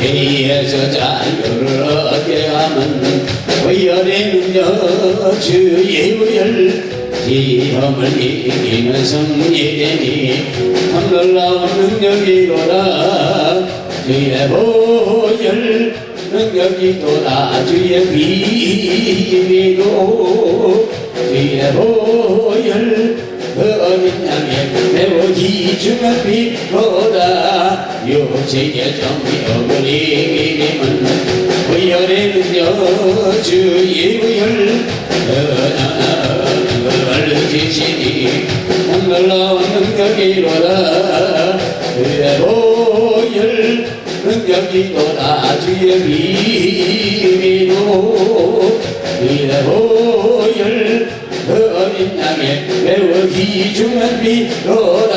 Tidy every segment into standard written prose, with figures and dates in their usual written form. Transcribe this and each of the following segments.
죄에서 자유를 얻게 하면 의열에는요 주의 의열 시험을 이기는 성리되니 참 놀라운 능력이로다 주의 보혈 능력이로다 주의 비밀로 주의 보혈 그 어린 양의 매우 귀중한 비로다 육체의 정욕을 이기면 의열에는요 주의 의열 지시니 놀라운 능력이로다 주의 보혈 능력이로다 주의 비밀로 주의 보혈 그 어린 양의 매우 귀중한 비로다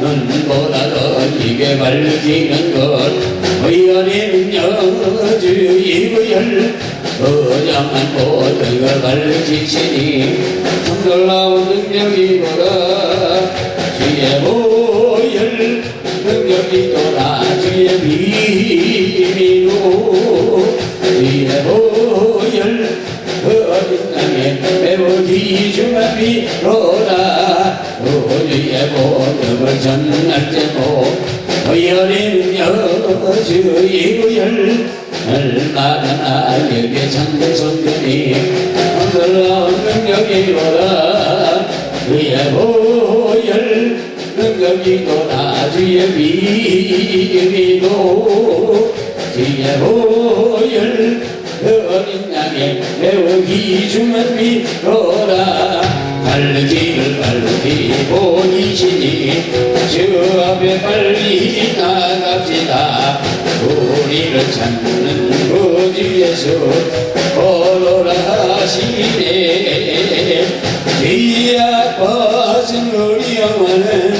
눈보다 더 이게 밝히는 것 의열에는요 주의 의열 거장한 모든 걸 밝히시니 참 놀라운 능력이로다 주의 보혈 능력이로다 주의 비밀로 주의 보혈 그 어린 양의 매우 귀중한 비로다 우주의 복음을 전할 때도 의열에는요 주의 의열 얼마나 알게 찬송되니 놀라운 능력이로다 주의 보혈 능력이로다 주의 비밀로 주의 보혈 그 어린 양의 매우 귀중한 비로다 밝기를 보이시니 주 앞에 빨리 나갑시다 우리를 찾는 구주 예수 오로라 하시네 귀 아파진 우리 영혼은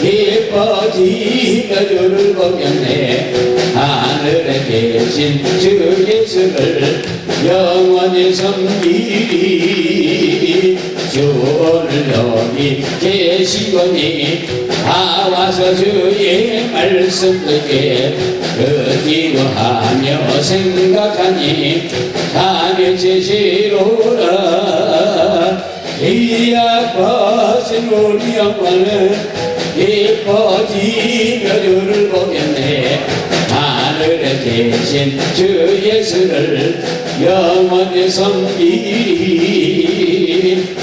기뻐지며 주를 보겠네 하늘에 계신 주 예수를 영원히 섬기리 주 오늘 여기 계시거니 다 와서 주의 말씀 듣게 기도하며 생각하니 다 미치시로라 이 아파진 우리 영혼은 기뻐지며 주를 보겠네 하늘에 계신 주 예수를 영원히 섬기리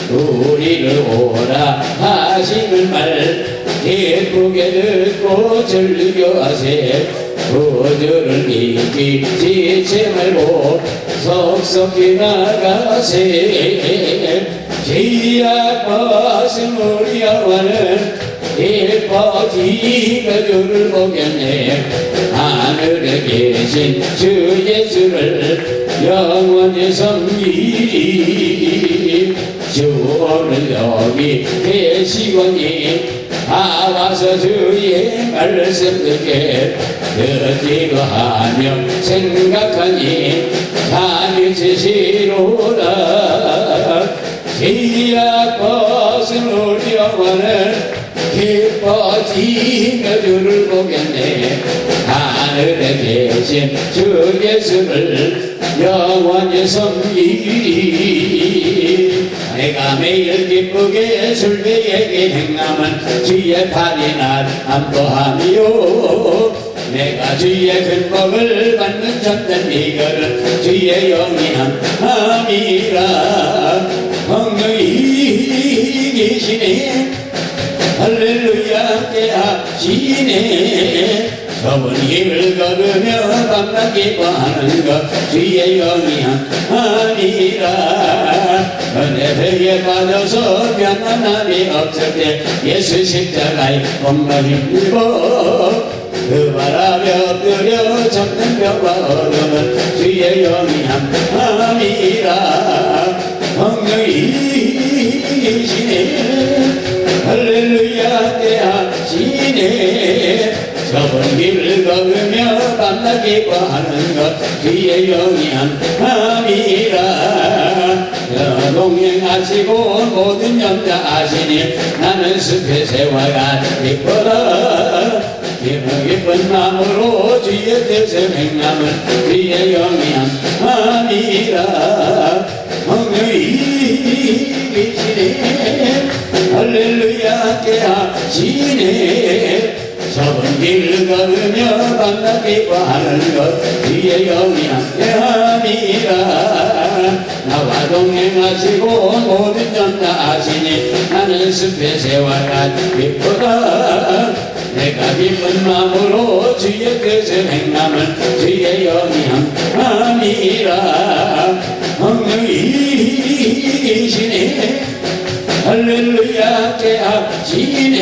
우리를 오라 하시는 말 기쁘게 듣고 즐겨하세 구주를 믿기 지체 말고 속속히 나가세 지아파신 우리 영혼은 기뻐지며 주를 보겠네 하늘에 계신 주 예수를 영원히 섬기리 주 오늘 여기 계시거니 다 와서 주의 말씀 듣게 기도하며 생각하니 다 미치시로다 기약벗은 우리 영혼은 기뻐지며 주를 보겠네 하늘에 계신 주 예수를 영원히 섬기리 내가 매일 기쁘게 술배에게 행함은 주의 팔이 날 안보하며 내가 주의 큰 복을 받는 참된 비결은 주의 영이 함이라 성령이 계시네 할렐루야 함께 하시네 좁은 길을 걸으며 밤낮 기뻐하는 것 주의 영이 함이라 은혜에 빠져서 편안함이 없을 때 예수 십자가의 몸과 힘입어 그 바람에 엎드려 잡는 뼈와 어둠은 주의 영이 함이라 성령이 계시네 할렐루야 때하시네 좁은 길을 걸으며 밤낮 기뻐하는 것 주의 영이 함이라 동행하시고 모든 염자 아시니 나는 숲의 새와가 기뻐라 기쁜 마음으로 주의 뜻을 행함은 주의 영이함이라. 성령이 계시네 할렐루야 함께하시네. 좁은 길 걸으며 밤낮 기뻐하는 것 주의 영이 함께함이라. 나와 동행하시고 모든 점 다 아시니 나는 숲의 새와 같이 기쁘다. 내가 기쁜 마음으로 주의 뜻을 행함은 주의 영이 함께함이라. 성령이시네 할렐루야 함께하시네.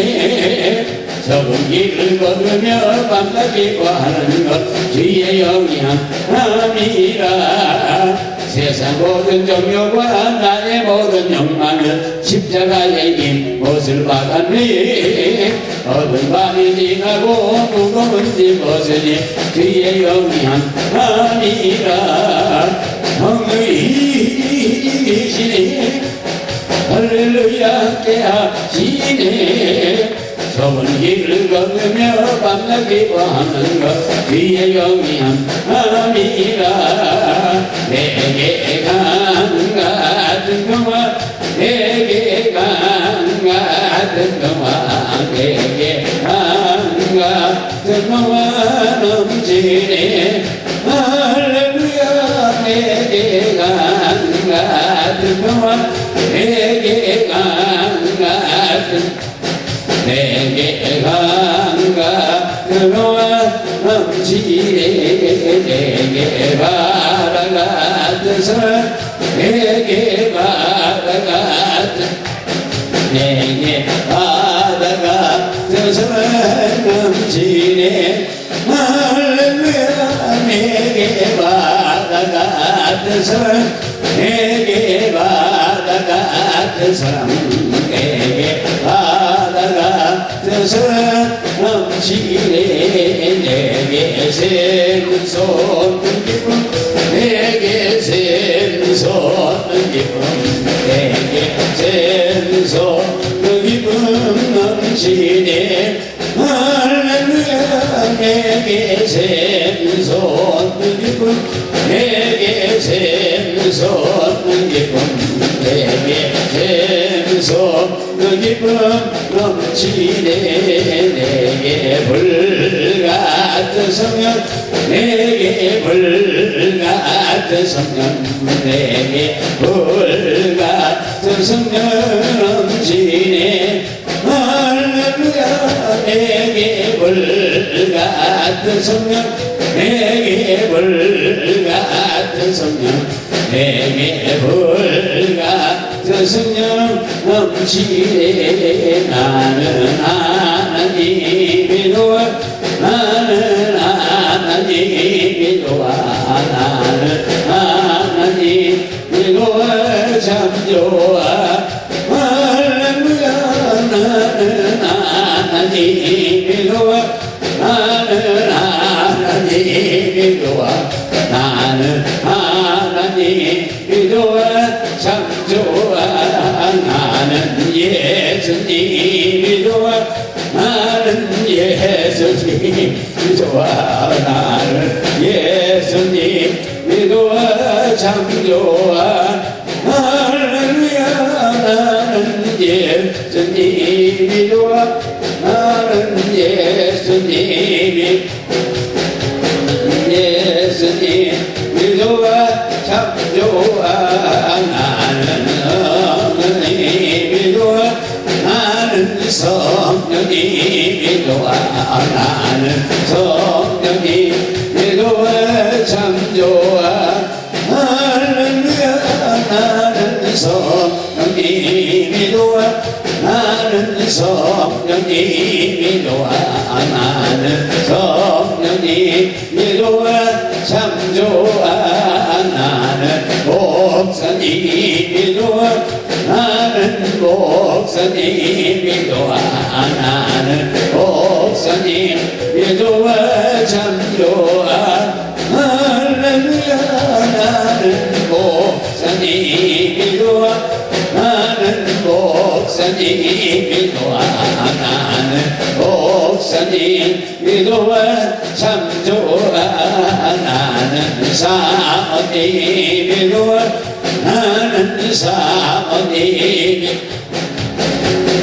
좁은 길을 걸으며 밤낮 기뻐하는 것 주의 영이 함께함이라. 세상 모든 정욕과 나의 모든 욕망은 십자가에 인 못을 받았니. 어두운 밤이 지나고 무거운 짐 벗으니 주의 영이 함께함이라. 성령이시네 할렐루야 함께하시네. 좁은 길을 걸으며 밤낮 기뻐하는 것 주의 영이 함께함이라. 내게 강 같은 평화 내게 강 같은 평화 내게 강 같은 평화 넘치네. 할렐루야 내게 강 같은 평화 내게 강 같은 내게 강가 평화 넘치네. 내게 바다 같은 사랑 내게 바다 같은 내게 바다 같은 사랑 넘치네. 할렐루야 내게 바다 같은 사랑 내게 바다 같은 사랑 내게 바다 같은 사랑 넘치네. 내게 샘솟는 기쁨 내게 샘솟는 기쁨 내게 샘솟는 기쁨 넘치네. 할렐루야 내게 샘솟는 기쁨 내게 샘솟는 기쁨 내게 샘솟는 기쁨 넘치네. 내게 불같은 성령 내게 불같은 성령 내게 불같은 성령 넘치네. 할렐루야 내게 불같은 성령 내게 불같은 성령 내게 불같은 성령 넘치네. 나는 하나님이 도와 나는 하나님이 도와 나는 하나님이 도와 참 좋아. 할렐루야 나는 하나님이 도와 나는 하나님이 도와 나는 하나님이 도와 참 좋아. 나는 예수님이 도와 나는 예수님이 좋아. 나는 예수님이 도와 참 좋아. 할렐루야 나는 예수님이 좋아. 나는 예수님이 좋아 참 좋아. 나는 성령님이 좋아. 나는 성령님이 좋아. 나는 성령님이 좋아 참 좋아. 할렐루야 나는 성령님이 좋아. 나는 성령님이 좋아. 나는 성령님이 좋아 참 좋아. 나는 목사님이 좋아. 나는 목사님이 좋아. 나는 목사님이 좋아 참 좋아. 할렐루야 나는 목사님이 좋아. 나는 목사님이 좋아. 나는 목사님이 믿어와 참 좋아 나는 사모님 믿어와 나는 사모님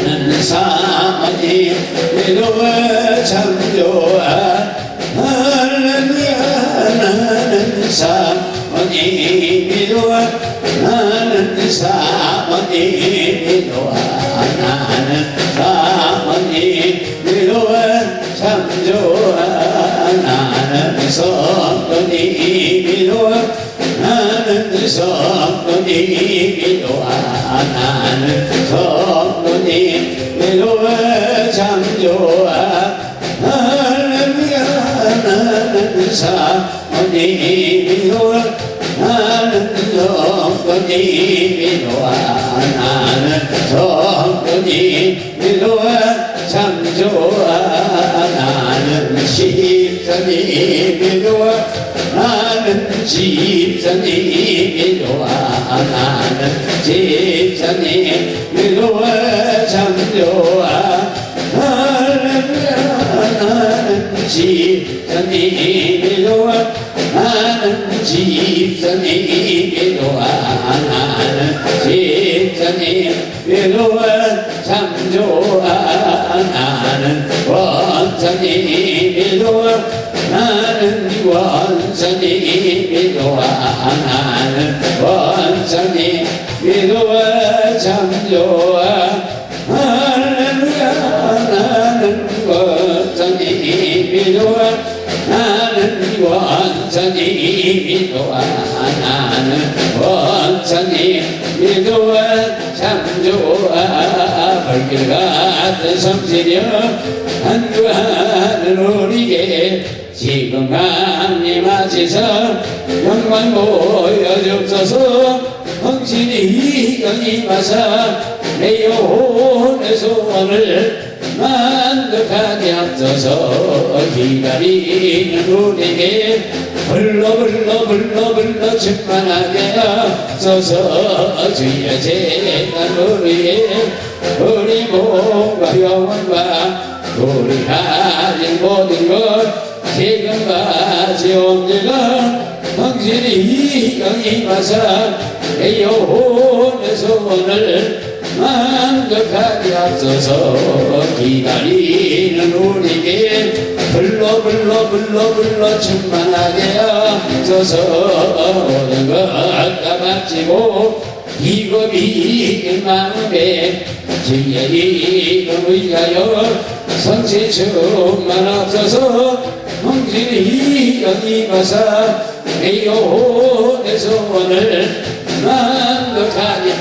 나는 사모님 믿어와 참 좋아 할렐루야 나는 사모님 믿어와 나는 사모님 믿어와 나는 사모님 믿어와 참 좋아 나는 성도님 믿어와 나는 성도님 믿어와 나는 성도님 믿어와 참 좋아 할렐루야 나는 사모님 믿어와 나는 성도님 믿어와 나는 성도님 믿어와 참 좋아 나는 집사님 믿어와 나는 집사님 믿어와 나는 집사님 믿어와 참 좋아 할렐루야 나는 집사님 믿어와 나는 집사님 믿어와 나는 집사님 믿어와 참 좋아 나는 원사님 믿어와 나는 원사님 믿어와 나는 원사님 믿어와 참 좋아 할렐루야 나는 원사님 믿어와 나는 원사님 믿어와 나는 원사님 믿어와 참 좋아 벌길 같은 성실여 한주하는 우리에게 지금 하나님 앞에서 영광 보여주옵소서 성실히 영임하사 내 영혼의 소원을 만족하게 하소서 기다리는 우리에게 불러 충만하게 하소서 주의 재단 우리의 우리 몸과 영혼과 우리 가진 모든 것 지금까지 옵니다 성실히 영임하사 내 영혼의 소원을 만족하게 하소서 기다리는 우리에게 불러 충만하게 하소서 모든 것 까마치고 비겁이 마음에 주의 이름 의하여 성실 충만하소서 성실히 영임하사 내 영혼의 소원을 만족하게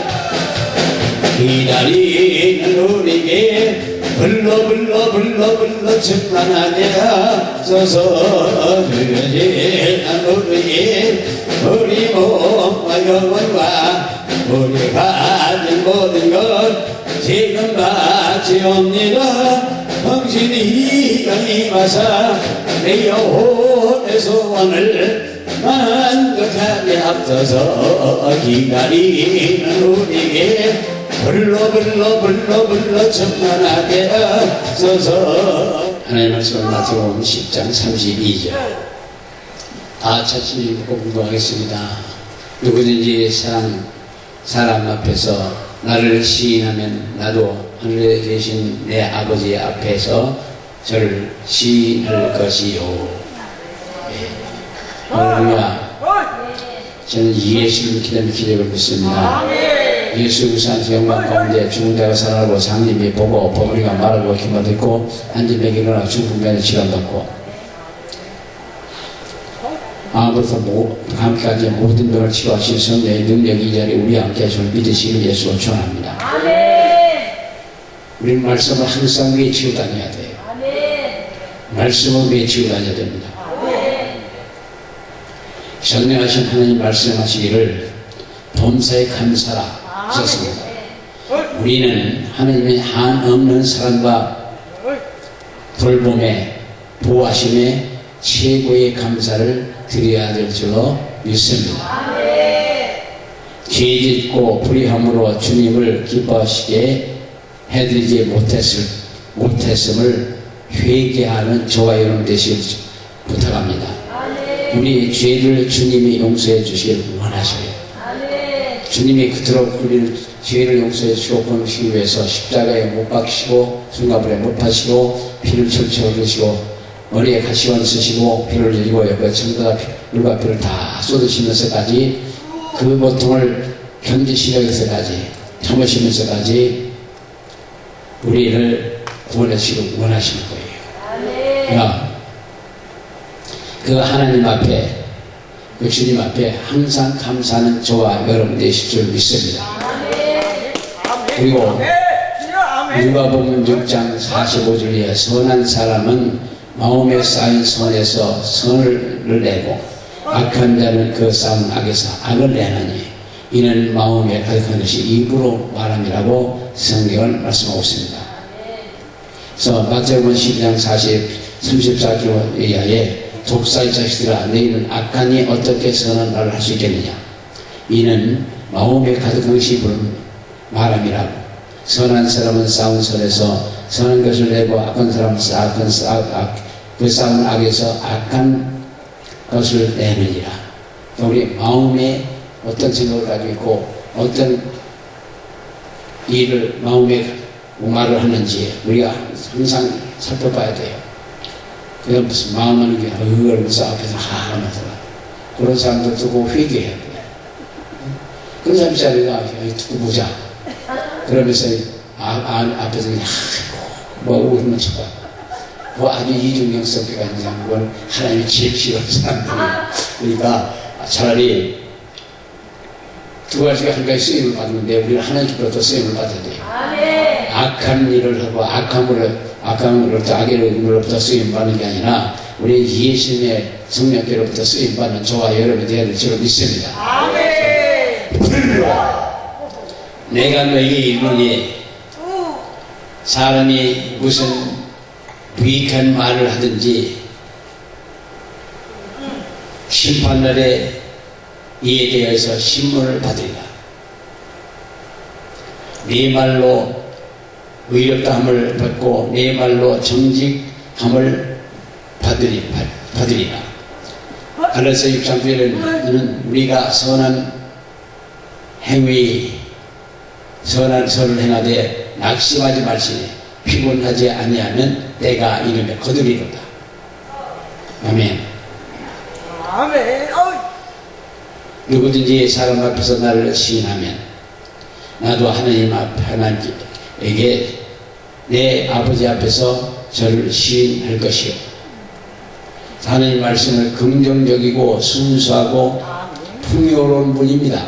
기다리는 우리에게 불러 충만하게 하소서 주여지는 우리의 우리 몸과 영혼과 우리 가진 모든 것 지금 바치옵니다 성실히 영임하사 내 영혼의 소원을 만족하게 하소서 기다리는 우리에게 불러 충만하게 하소서 하나님의 말씀을 마태복음 10장 32절 다 차츰 읽고 공부하겠습니다. 누구든지 사람 앞에서 나를 시인하면 나도 하늘에 계신 내 아버지 앞에서 저를 시인할 것이요. 할렐루야. 저는 예수를 기다리고 있습니다. 예수 그리스도 영광 가운데 죽은 자가 살아나고 장님이 보고 버무리가 말하고 기만 듣고 한집에게 일어나 중풍변의 치료받고 아무것도 함께하지 모든 병을 치료하신 성령의 능력이 이 자리에 우리 함께 하심을 믿으시길 예수로 축원합니다. 우리는 말씀을 항상 외치고 다녀야 돼요. 말씀을 외치고 다녀야 됩니다. 전능하신 하나님 말씀하시기를 범사에 감사라 하셨습니다. 우리는 하나님의 한없는 사랑과 돌봄에 보호하심에 최고의 감사를 드려야 될 줄로 믿습니다. 죄짓고 불의함으로 주님을 기뻐하시게 해드리지 못했음을 회개하는 저와 여러분 되시길 부탁합니다. 우리 죄를 주님이 용서해 주시길 원하셔요. 주님이 그토록 우리를 죄를 용서해 주시고 보내시기 위해서 십자가에 못 박히시고 순간불에 못 파시고 피를 철철 흘리시고 머리에 가시관 쓰시고 피를 흘리고 옆에 전부 다 물과 피를 다 쏟으시면서까지 그 고통을 견디시면서까지 참으시면서까지 우리를 구원하시길 원하시는 거예요. 그러니까 그 하나님 앞에 그 주님 앞에 항상 감사하는 저와 여러분 되실 줄 믿습니다. 그리고 누가복음 6장 45절에 선한 사람은 마음에 쌓인 선에서 선을 내고 악한 자는 그 쌓은 악에서 악을 내나니 이는 마음에 가득한 것이 입으로 말함이라고 성경을 말씀하고 있습니다. 그래서 마태복음 12장 34절에 의하에 독사의 자식들아 너희는 악하니 어떻게 선한 말을 할 수 있겠느냐. 이는 마음에 가득한 것이 입으로 말함이라고. 선한 사람은 쌓은 선에서 선한 것을 내고 악한 사람은 그 쌓은 악에서 악한 것을 내느니라. 우리 마음에 어떤 생각을 가지고 있고 어떤 일을 마음에 말을 하는지 우리가 항상 살펴봐야 돼요. 그게 무슨 마음하는 게 그러면서 앞에서 하면서 그런 사람들도 꼭 회개해야 돼요. 그런 사람 자리가 두고 보자 그러면서 앞에서 그냥 뭐 웃는 척 뭐 아주 이중경성계가 있는 사람은 하나님이 제일 싫어하는 사람들이 그러니까 차라리 두 가지가 한 가지 쓰임을 받는데 우리는 하나님께로부터 쓰임을 받아야 돼요. 악한 일을 하고 악함으로부터 악의로부터 쓰임받는 게 아니라 우리 예수님의 성령께로부터 쓰임받는 저와 여러분이 되어야 될 줄 믿습니다. 내가 너에게 이르노니 사람이 무슨 부익한 말을 하든지 심판날에 이에 대해서 신문을 받으리라. 네 말로 의롭다함을 받고 네 말로 정직함을 받으리라. 갈라디아서 6장 9절에는 우리가 선한 행위 선한 선을 행하되 낙심하지 말지니 피곤하지 아니하면 때가 이르면 거두리로다. 아멘. 누구든지 사람 앞에서 나를 시인하면 나도 하나님에게 내 아버지 앞에서 저를 시인할 것이요. 하나님 말씀을 긍정적이고 순수하고 풍요로운 분입니다.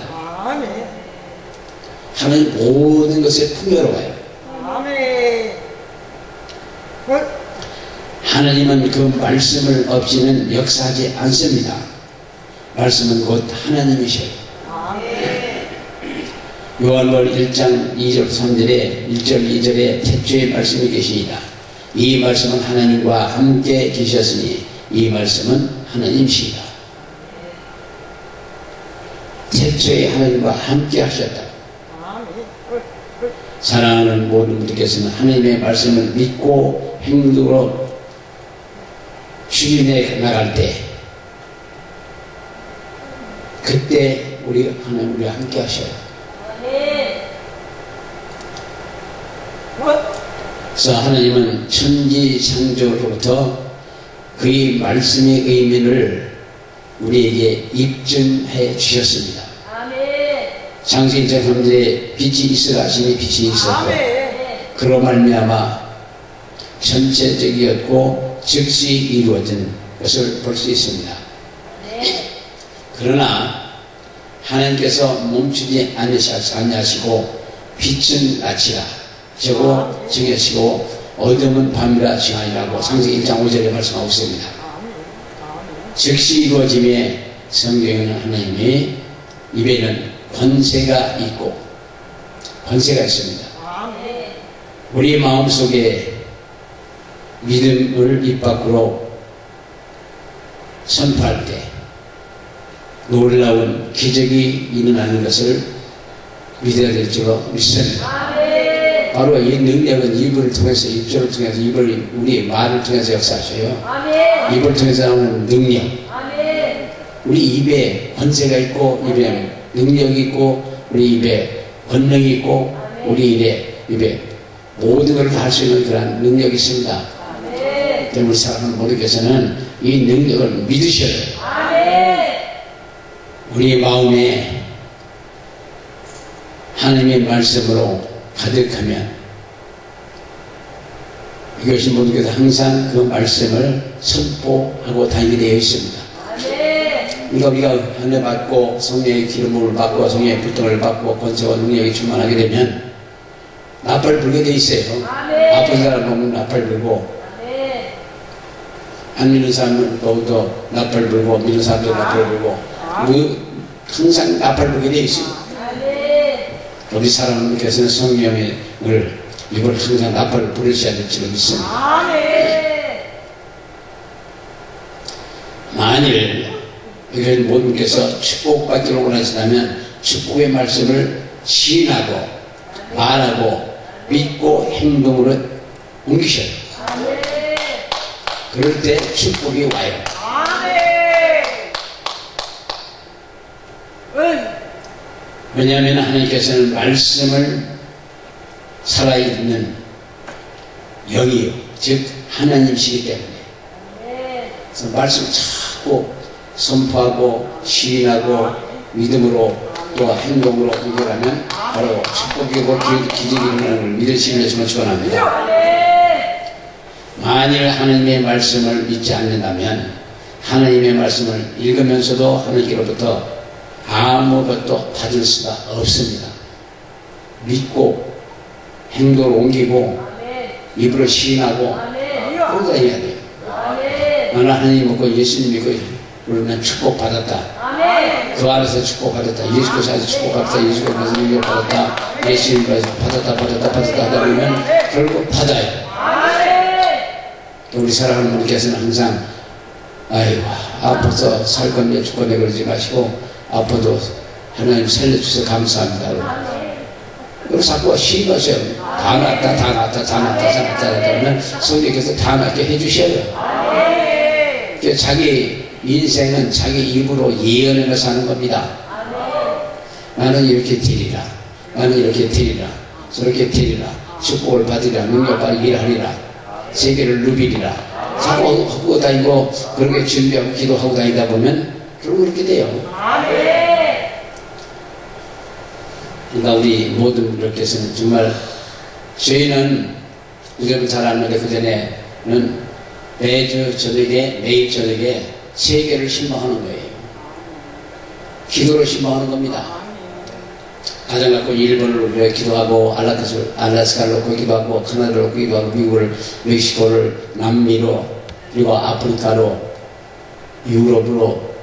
하나님 모든 것에 풍요로워요. 하나님은 그 말씀을 없이는 역사하지 않습니다. 말씀은 곧 하나님이셔요. 요한복음 1장 2절 3절에 1절 2절에 태초에 말씀이 계시니라. 이 말씀은 하나님과 함께 계셨으니 이 말씀은 하나님이시다. 태초에 하나님과 함께 하셨다. 사랑하는 모든 분들께서는 하나님의 말씀을 믿고 행동으로 추진해 나갈 때 그때 하나님 우리와 함께 하셔요. 그래서 하나님은 천지창조로부터 그의 말씀의 의미를 우리에게 입증해 주셨습니다. 창세기 1장 3절에 빛이 있으라 하시니 빛이 있었고 그로 말미암아 전체적이었고 즉시 이루어진 것을 볼 수 있습니다. 그러나 하나님께서 멈추지 아니하시고 빛은 낮이라 하고 정하시고 어둠은 밤이라 정하니라고 창세기 1장 5절에 말씀하고 있습니다. 즉시 이루어짐에 성경에는 하나님의 입에는 권세가 있고 권세가 있습니다. 우리 마음속에 믿음을 입 밖으로 선포할 때 놀라운 기적이 일어나는 것을 믿어야 될 줄로 믿습니다. 바로 이 능력은 입을 통해서, 입술을 통해서, 우리 말을 통해서 역사하셔요. 아멘. 입을 통해서 나오는 능력. 아멘. 우리 입에 권세가 있고, 입에 능력이 있고, 우리 입에 권능이 있고, 우리 입에 모든 걸 다 할 수 있는 그런 능력이 있습니다. 아멘. 때문에 우리 사랑하는 모두께서는 이 능력을 믿으셔야 돼요. 아멘. 우리 마음에 하나님의 말씀으로 가득하면 이것이 모두께서 항상 그 말씀을 선포하고 다니게 되어 있습니다. 그러니까 우리가 하늘 받고 성령의 기름을 받고 성령의 불통을 받고 권세와 능력이 충만하게 되면 나팔 불게 돼 있어요. 아픈 사람 보면 나팔 불고, 안 믿는 사람은 또 나팔 불고, 믿는 사람도 나팔 불고, 항상 나팔 불게 돼 있습니다. 우리 사람께서는 성령을 이걸 항상 나팔을 부르셔야 될 줄로 믿습니다. 만일 이런 모든께서 축복받기를 원하신다면 축복의 말씀을 시인하고 말하고 믿고 행동으로 옮기셔야 돼요. 그럴 때 축복이 와요. 왜냐하면 하나님께서는 말씀을 살아있는 영이요, 즉 하나님이시기 때문에 그래서 말씀을 자꾸 선포하고 시인하고 믿음으로 또 행동으로 옮겨가면 바로 축복이고 기적이 일어나는 걸 믿으시기 위해서 축원합니다. 만일 하나님의 말씀을 믿지 않는다면 하나님의 말씀을 읽으면서도 하나님께로부터 아무것도 받을 수가 없습니다. 믿고 행동을 옮기고 입으로 시인하고 그러다 해야 돼요. 나는 하나님 믿고 예수님 믿고 그러면 축복받았다. 그 안에서 축복받았다. 예수께서 안에서 축복받았다. 예수께서 능력 받았다. 예수님께서 받았다 하다 보면 결국 받아요. 또 우리 사랑하는 분께서는 항상 아이고 아파서 살 건데 죽건데 그러지 마시고 아파도 하나님 살려주셔서 감사합니다. 그리고 자꾸 시인하셔요. 다 낫다 그러면 성령께서 다 낫게 해주셔요. 자기 인생은 자기 입으로 예언을 사는 겁니다. 나는 이렇게 되리라. 나는 이렇게 되리라. 저렇게 되리라. 축복을 받으리라. 능력 받으리라. 일하리라. 세계를 누비리라. 자꾸 하고 다니고 그렇게 준비하고 기도하고 다니다 보면 결국 그렇게 돼요. 그러니까 우리 모든 분들께서는 정말 저희는 여러분 잘 아는데 그 전에는 매일 저녁에 세계를 신방하는 거예요. 기도로 신방하는 겁니다. 가장 갖고 일본을 위해 기도하고 알라스카를 놓고 기도하고 카나다를 놓고 기도하고 미국을 멕시코를 남미로 그리고 아프리카로 유럽으로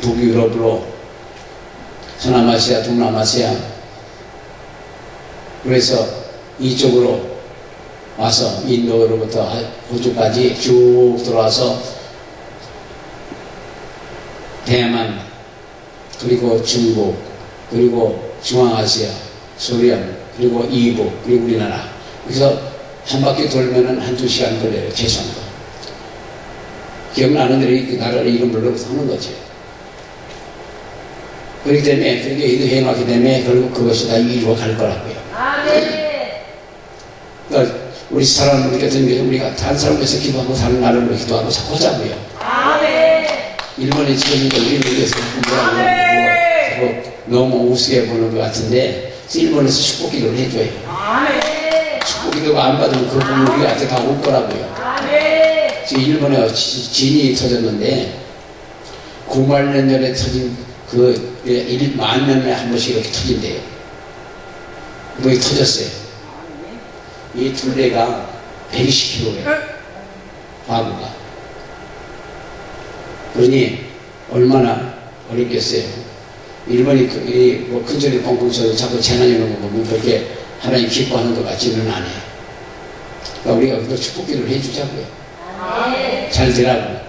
북유럽으로 서남아시아 동남아시아 그래서 이쪽으로 와서 인도로부터 호주까지 쭉 들어와서 대만 그리고 중국 그리고 중앙아시아 소련 그리고 이북 그리고 우리나라 그래서 한 바퀴 돌면은 한두 시간 걸려요. 최소한 기억나는 대로 그 나라를 이름으로 하는 거죠. 그렇기 때문에 그렇게 해놨기 때문에 결국 그것이 다 이루어갈 거라고요. 그러니까 우리 사람 우리 같은 경우 우리가 다른 사람에서 기도하고 다른 나라로 기도하고 자꾸 하자고요. 일본에 지금 우리를 위해서 공부하고 너무 우습게 보는 것 같은데 일본에서 축복기도를 해줘요. 축복기도가 안 받으면 그 분이 우리한테 다 올 거라고요. 지금 일본에 진이 터졌는데 9만 년 전에 터진 그 1만 년에 한 번씩 이렇게 터진대요. 그게 터졌어요. 이 둘레가 120km예요. 과부가. 그러니 얼마나 어렵겠어요. 일본이 뭐 큰소리 뻥뻥 쳐도 자꾸 재난이 오는 거 보면 그렇게 하나님 기뻐하는 것 같지는 않아요. 그러니까 우리가 그거 축복기도를 해주자고요. 잘 되라고.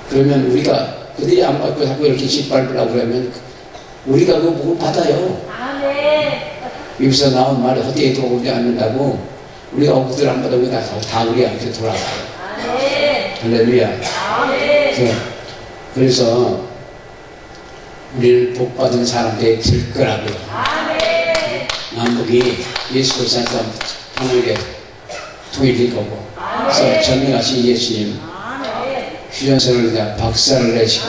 그러면 우리가 그들이 안 받고 자꾸 이렇게 짓밟으려고 그러면 우리가 그거 보고 받아요. 여기서 나온 말이 헛되이 돌아오지 않는다고 우리가 옥들 안 받아보고 다 우리 앞에 돌아가요. 아멘. 할렐루야. 아멘. 그래서 우리는 복받은 사람들이 될 거라고요. 아멘. 남북이 예수 그리스도가 하나님께 통일될 거고. 그래서 전능하신 예수님 휴전선을 그냥 박살을 내시고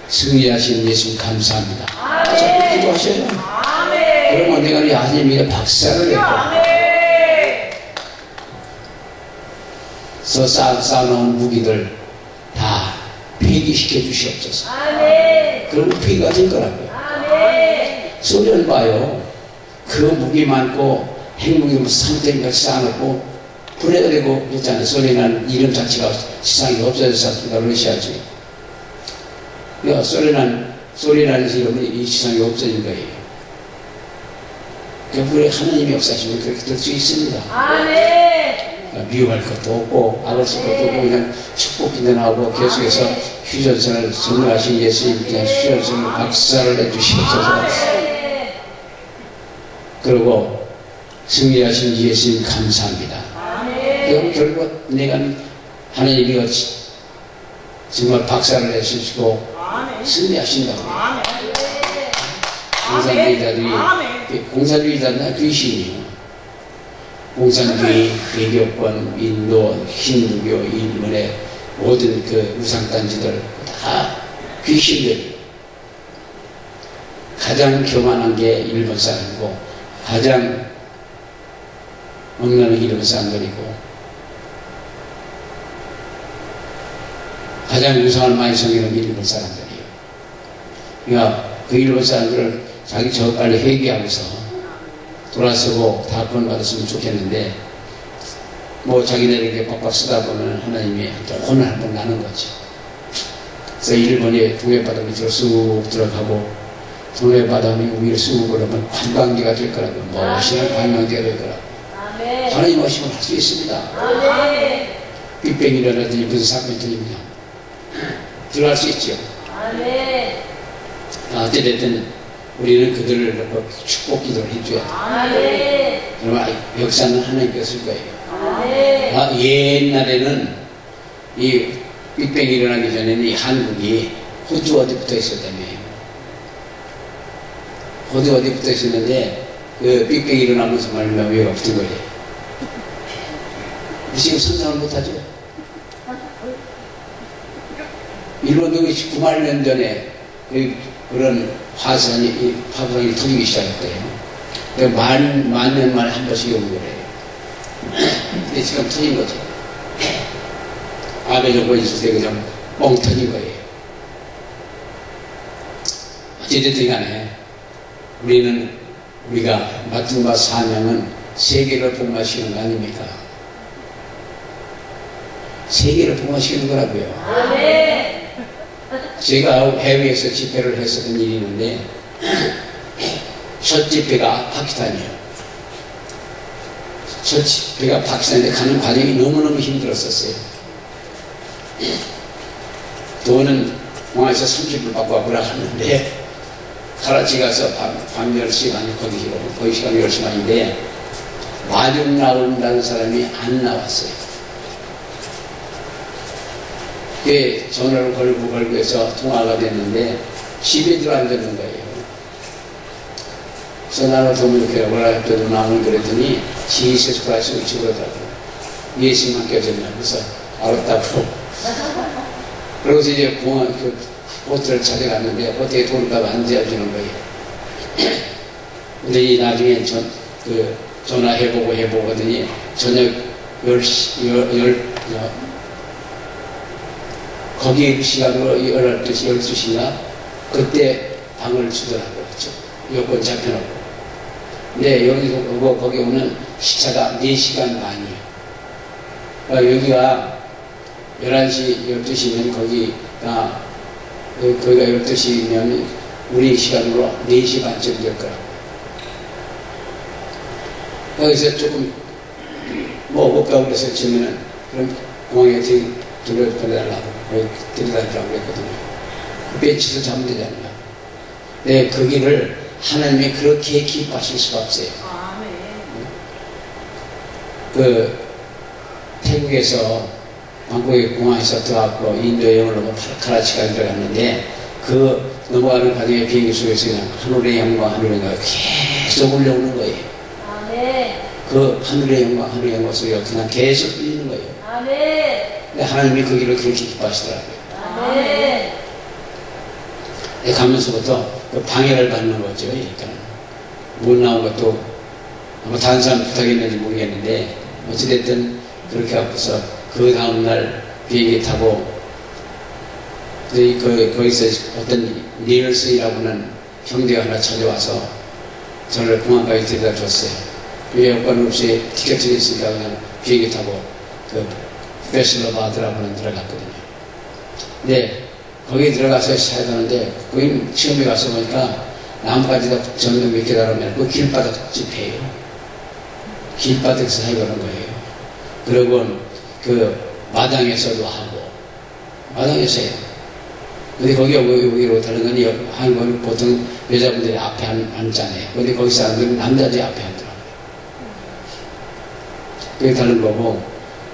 승리하신 예수님 감사합니다. 자, 기도하셔요. 그러면 내가 이 하나님께 박살을 냈고 쌓아놓은 무기들 다 폐기시켜 주시옵소서. 그럼 폐기가 될 거라고요. 소련 봐요. 그 무기 많고 핵무기 상태까지 쌓아놓고 불에다 대고 그랬잖아요. 소련은 이름 자체가 세상에 없어졌습니다. 러시아지. 그러니까 소련이라는 이름이 이 세상에 없어진 거예요. 그러니까 우리 하나님의 역사심은 그렇게 될 수 있습니다. 그러니까 미워할 것도 없고 알았을 것도 없고 그냥 축복 기도하고 계속해서 휴전선을 전능하신 예수님 그냥 휴전선을 박살을 내주시옵소서. 그리고 승리하신 예수님 감사합니다. 그럼 결국 내가 하나님이 정말 박살을 내주시고 승리하신다고. 공산주의자들은 귀신이에요. 공산주의, 외교권, 인도, 힌두교, 일본의 모든 그 우상단지들 다 귀신들이에요. 가장 교만한 게 일본 사람이고 가장 억울한 게 일본 사람들이고 가장 우상을 많이 섬기는 게 일본 사람들이에요. 그러니까 그 일본 사람들을 자기 저 빨리 회개하고서 돌아서고 다 구원받았으면 좋겠는데 뭐 자기네들에게 빡빡 쓰다 보면 하나님이 혼을 한번 나는 거죠. 그래서 일본이 동해바다 밑으로 쑥 들어가고 동해바다는 위로 쑥 오르면 관광지가 될 거라고. 멋있는 관광지가 될 거라고. 하나님 오시면 할 수 있습니다. 빅뱅이 일어나더니 무슨 사건이 터집니다. 들어갈 수 있죠. 어찌됐든 우리는 그들을 놓고 축복 기도를 해줘야 돼요. 그러면 역사는 하나님께서 쓸 거예요. 옛날에는 이 빅뱅이 일어나기 전에는 이 한국이 호주 어디 붙어 있었다며. 호주 어디 붙어 있었는데 그 빅뱅이 일어나면서 말면 왜가 붙은 거예요. 지금 상상을 못하죠. 일본도 9만 전에 그런 화산이 터지기 시작했대요. 만 년 만에 한 번씩 오는 거래요. 근데 지금 터진 거죠. 아베 정부 있을 때 그냥 뻥 터진 거예요. 어찌됐든 간에 우리가 맡은 바 사명은 세계를 복마시키는 거 아닙니까? 세계를 복마시키는 거라고요. 제가 해외에서 집회를 했었던 일이 있는데 첫 집회가 파키스탄이에요. 첫 집회가 파키스탄인데 가는 과정이 너무너무 힘들었었어요. 돈은 공항에서 30불 받고 와보라 하는데 카라치 가서 밤 10시 반 거기 시간 10시 반인데 마중 나온다는 사람이 안 나왔어요. 전화를 걸고 해서 통화가 됐는데 집에 들어앉는 거예요. 그래서 나는 좀 이렇게 뭐라 했더니 마음을 그랬더니 지지스 크라이스를 집어더라고요. 예수님만 껴졌냐. 그래서 알았다고. 그러고서 이제 공항 호텔을 찾아갔는데 호텔에 돈을 값 안 지어주는 거예요. 근데 이 나중에 전화해보고 하더니 저녁 10시, 거기 시간으로 12시인가 그때 방을 주더라고요. 여권 잡혀놓고. 근데 여기서 거기 오는 시차가 4시간 반이에요. 그러니까 여기가 11시, 12시면 거기가 12시면 우리 시간으로 4시 반쯤 될 거라고. 여기서 조금 못 가고 그래서 치면은 그럼 공항에 들려달라고. 들여다니라고 그랬거든요. 벤치에서 자면 되잖아요. 네, 거기를 하나님이 그렇게 기뻐하실 수가 없어요. 아멘. 그 태국에서 방콕의 공항에서 들어갔고 인도 여행을 넘어 카라치까지 들어갔는데 그 넘어가는 과정에 비행기 속에서 그냥 하늘의 영광 하늘의 영광 계속 올려오는 거예요. 아멘. 그 하늘의 영광 하늘의 영광 소리가 그냥 계속 들리는 거예요. 아멘. 근데 하나님이 거기를 그렇게 기뻐하시더라고요. 아멘. 가면서부터 그 방해를 받는 거죠. 그러니까 못 나온 것도 아마 다른 사람 부탁했는지 모르겠는데 어찌됐든 그렇게 하고서 그 다음날 비행기 타고 거기서 어떤 닐스이라고 하는 형제가 하나 찾아와서 저를 공항까지 데려다 줬어요. 여권 없이 티켓이 있으니까 그냥 비행기 타고 그 페슬러바드라고 하는 들어갔거든요. 근데 거기 들어가서 사야 되는데 거기 처음에 가서 보니까 나뭇가지도 전동 몇 개 달아면 그 길바닥 집회예요. 길바닥에서 해보는 거예요. 그리고 그 마당에서도 하고 마당에서 해요. 근데 거기가 여기로 다른 건 한국은 보통 여자분들이 앞에 앉잖아요. 근데 거기 사람들은 남자들이 앞에 앉더라고요. 그게 다른 거고.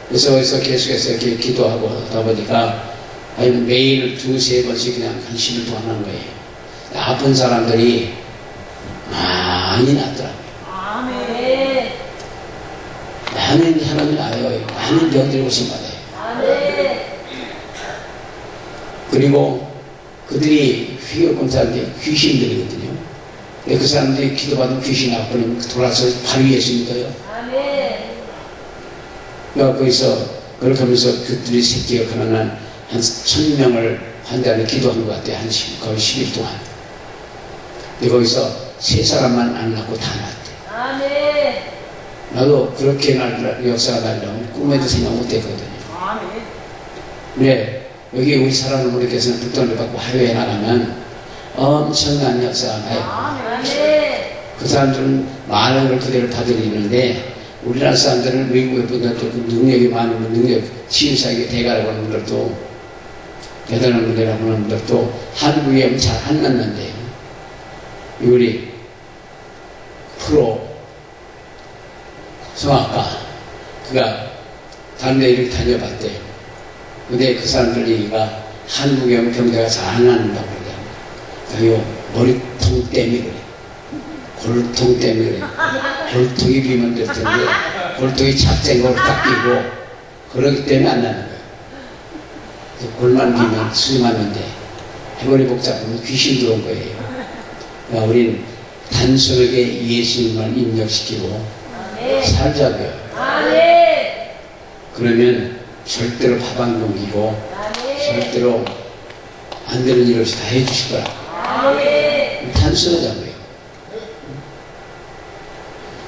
그래서 거기서 계속해서 이렇게 기도하고 하다 보니까 매일 2-3번씩 그냥 한 10일 동안 하는 거예요. 아픈 사람들이 많이 낫더라고요. 아멘. 많은 사람이 나아요. 많은 병들이 고생받아요. 아멘. 그리고 그들이 휘어본 사람들이 귀신들이거든요. 근데 그 사람들이 기도받은 귀신 나쁘면 돌아서 발 위에 있으니까요. 아멘. 그러니까 거기서 그렇게 하면서 그들이 새끼가 가난한 한 1000명을 환자를 기도한 것 같아요. 거의 10일 동안. 근데 거기서 3사람만 안 낳고 다 낳았대. 아멘. 나도 그렇게 역사가 나려면 꿈에도 생각 못 했거든요. 아멘. 근데 여기 우리 사랑하는 분들께서는 불돈을 받고 화요에 나가면 엄청난 역사가 나요. 아멘. 그 사람들은 많은 걸 그대로 받아들이는데 우리나라 사람들은 외국의 분들도 그 능력이 많은 분, 능력, 치유사에게 대가라고 하는 분들도 대단한 분들이라고 하는 분들도 한국에 오면 잘 안 낳는데요. 우리 프로 성악가 그가 다른 데 일을 다녀봤대요. 근데 그 사람들 얘기가 한국에 오면 병자가 잘 안 낳는다고 그러더라고요. 머리통 때문에 그래. 골통 때문에 그래. 골통이 비면 될 텐데 골통이 착생 걸 딱 끼고 그러기 때문에 안 나는 거예요. 골만 비면 수임하는데 해골이 복잡하면 귀신 들어온 거예요. 그러니까 우린 단순하게 예수님만 입력시키고 살자고요. 아멘. 그러면 절대로 밥 안 굶기고 아멘. 절대로 안 되는 일 없이 다 해주실 거라. 아멘. 단순하자고요.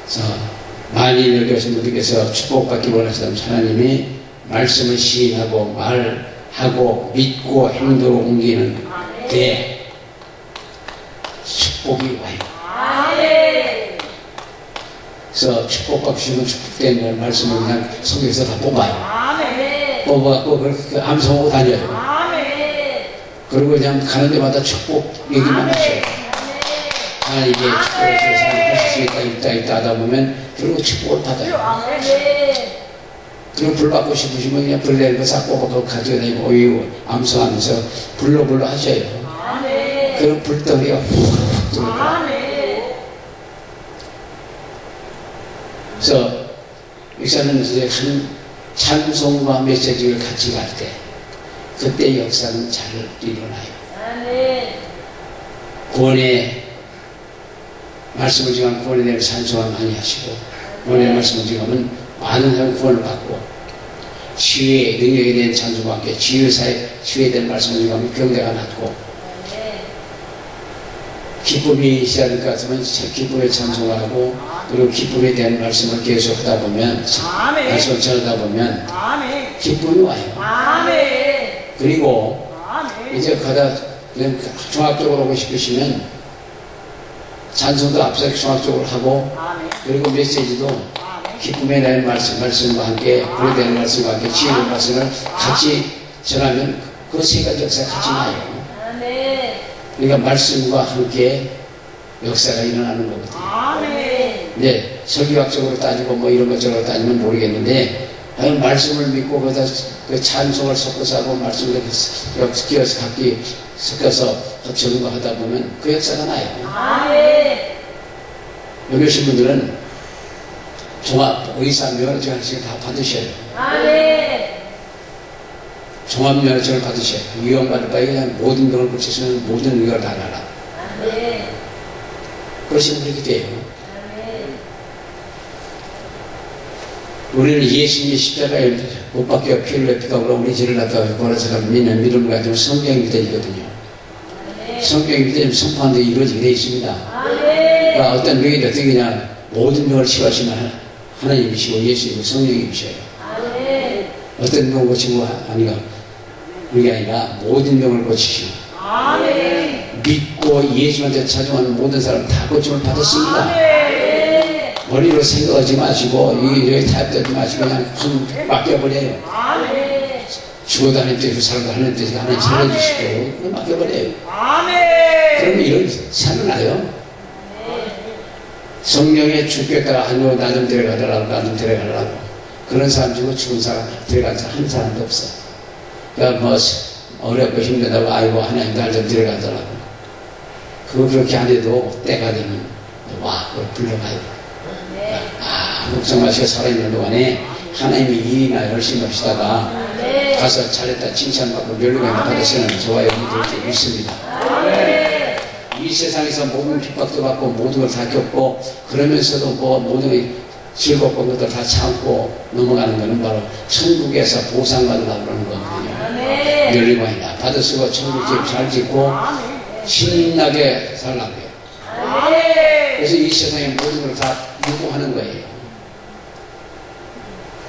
그래서 많이 여기 오신 분들께서 축복받기 원하시다면 하나님이 말씀을 시인하고 말하고 믿고 행동으로 옮기는 때 축복이 와요. 아멘. 그래서 축복받으시면 축복되는 말씀을 그냥 성경에서 다 뽑아요. 아멘. 뽑아갖고 그렇게 암송하고 다녀요. 아멘. 그리고 그냥 가는 데마다 축복 얘기만 하셔요. 하나님께 축복을 주셔서 하실 수 있다 하다 보면 결국 축복을 받아요. 아멘. 그리고 불 받고 싶으시면 그냥 불 내는 거 싹 뽑아서 가지고 다니고 오이고 암송하면서 불로 하셔요. 아멘. 그럼 불덩이가 훅 들어오고. 아멘. 그래서 역사는 이제 한 찬송과 메시지를 같이 갈 때 그때 역사는 잘 일어나요. 아멘. 구원의 말씀을 지금 구원에 대한 찬송을 많이 하시고 구원의 말씀을 지금은 많은 사람 구원을 받고 치유의 능력에 대한 찬송과 함께 치유에 대한 말씀을 지금 경대가 낮고 기쁨이 있어야 될 것 같으면 기쁨의 찬송을 하고 그리고 기쁨에 대한 말씀을 계속 하다 보면 말씀을 전하다 보면 기쁨이 와요. 아멘. 그리고 아멘. 이제 가다 그냥 종합적으로 오고 싶으시면 찬송도 앞서 종합적으로 하고 아멘. 그리고 메시지도 아멘. 기쁨에 대한 말씀과 함께 불에 대한 말씀과 함께 치유의 말씀을 같이 전하면 그 세 가지 역사가 같이 나요. 아멘. 그러니까 말씀과 함께 역사가 일어나는 거거든요. 아멘. 네, 설교학적으로 따지고 뭐 이런 것저런 따지면 모르겠는데, 아니, 말씀을 믿고 거기다 그 찬송을 섞어서 하고 말씀을 끼어서 각기 섞어서 합치는 거 하다 보면 그 역사가 나요. 아멘. 여기 오신 분들은 종합 의사 면허증 하나씩 다 받으셔야 돼요. 아멘. 종합 면허증을 받으셔야 돼요. 의원 받을 바에 그냥 모든 병을 고치시면 모든 의학을 다 알아. 아멘. 그러시면 그렇게 돼요. 아멘. 우리는 예수님의 십자가에 못 박혀 피를 내피가 오라 우리 죄를 낫다 걸어서 믿는 믿음을 가지고 성경이 믿어지거든요. 성경이 믿어지면 성포한 데 이루어지게 되어 있습니다. 아멘. 그러니까 어떤 병이 어떻게 그냥 모든 병을 치유하시는 하나님이시고 예수님이고 성령님이셔요. 아멘. 어떤 병을 고치고 아니가 그게 아니라 모든 병을 고치시고 아멘. 믿고 예수한테 찾아오는 모든 사람 다 고침을 받았습니다. 아멘. 머리로 생각하지 마시고 여기 타협되지 마시고 그냥 확 맡겨버려요. 아멘. 죽어도 하나님 뜻이고 살아도 하나님 뜻이고 하나님 살려주시고 그럼 맡겨버려요. 아멘. 그러면 이런 살아나요. 성령에 죽겠다가 아니고 나 좀 데려가더라고 나 좀 데려가더라고 그런 사람 중에 죽은 사람 데려간 사람 한 사람도 없어. 그러니까 뭐 어렵고 힘들다고 아이고 하나님 날 좀 데려가더라고 그거 그렇게 안 해도 때가 되면 와 그걸 불러가요. 걱정마시고 살아있는 동안에 하나님이 일이나 열심히 하시다가 가서 잘했다 칭찬받고 멸류관을 받으시는 저와 여러분들 이렇게 믿습니다. 이 세상에서 모든 핍박도 받고 모든 걸 다 겪고 그러면서도 뭐 모든 게 즐겁고 것들 다 참고 넘어가는 것은 바로 천국에서 보상받으려고 그러는 거거든요. 멸류관이나 받으시고 천국집 잘 짓고 신나게 살라고요. 그래서 이 세상의 모든 걸 다 유도하는 거예요.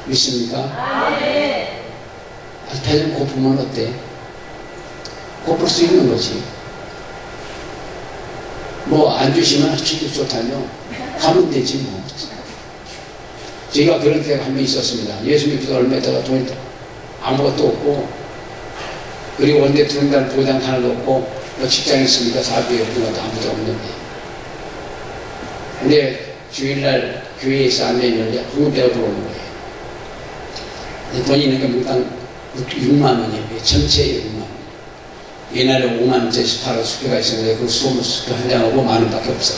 믿습니까? 배 좀 고프면 어때? 고플 수 있는 거지. 뭐 안 주시면 주기 좋다며 가면 되지 뭐. 제가 그런 때가 한 번 있었습니다. 예수님 기도 얼마 있다가 돈이 아무것도 없고 그리고 원대 들어온다는 보장 하나도 없고 뭐 직장에 있으니까 사업이 없는 것도 아무도 없는데 근데 주일날 교회에서 앉아있는데 헌금대가 들어오는 거예요. 돈이 있는 게 몽땅 6만 원이에요. 전체에 6만 원. 옛날에 5만 원짜리 팔아 수표가 있었는데 그 수표 한 장하고 1만 원밖에 없어.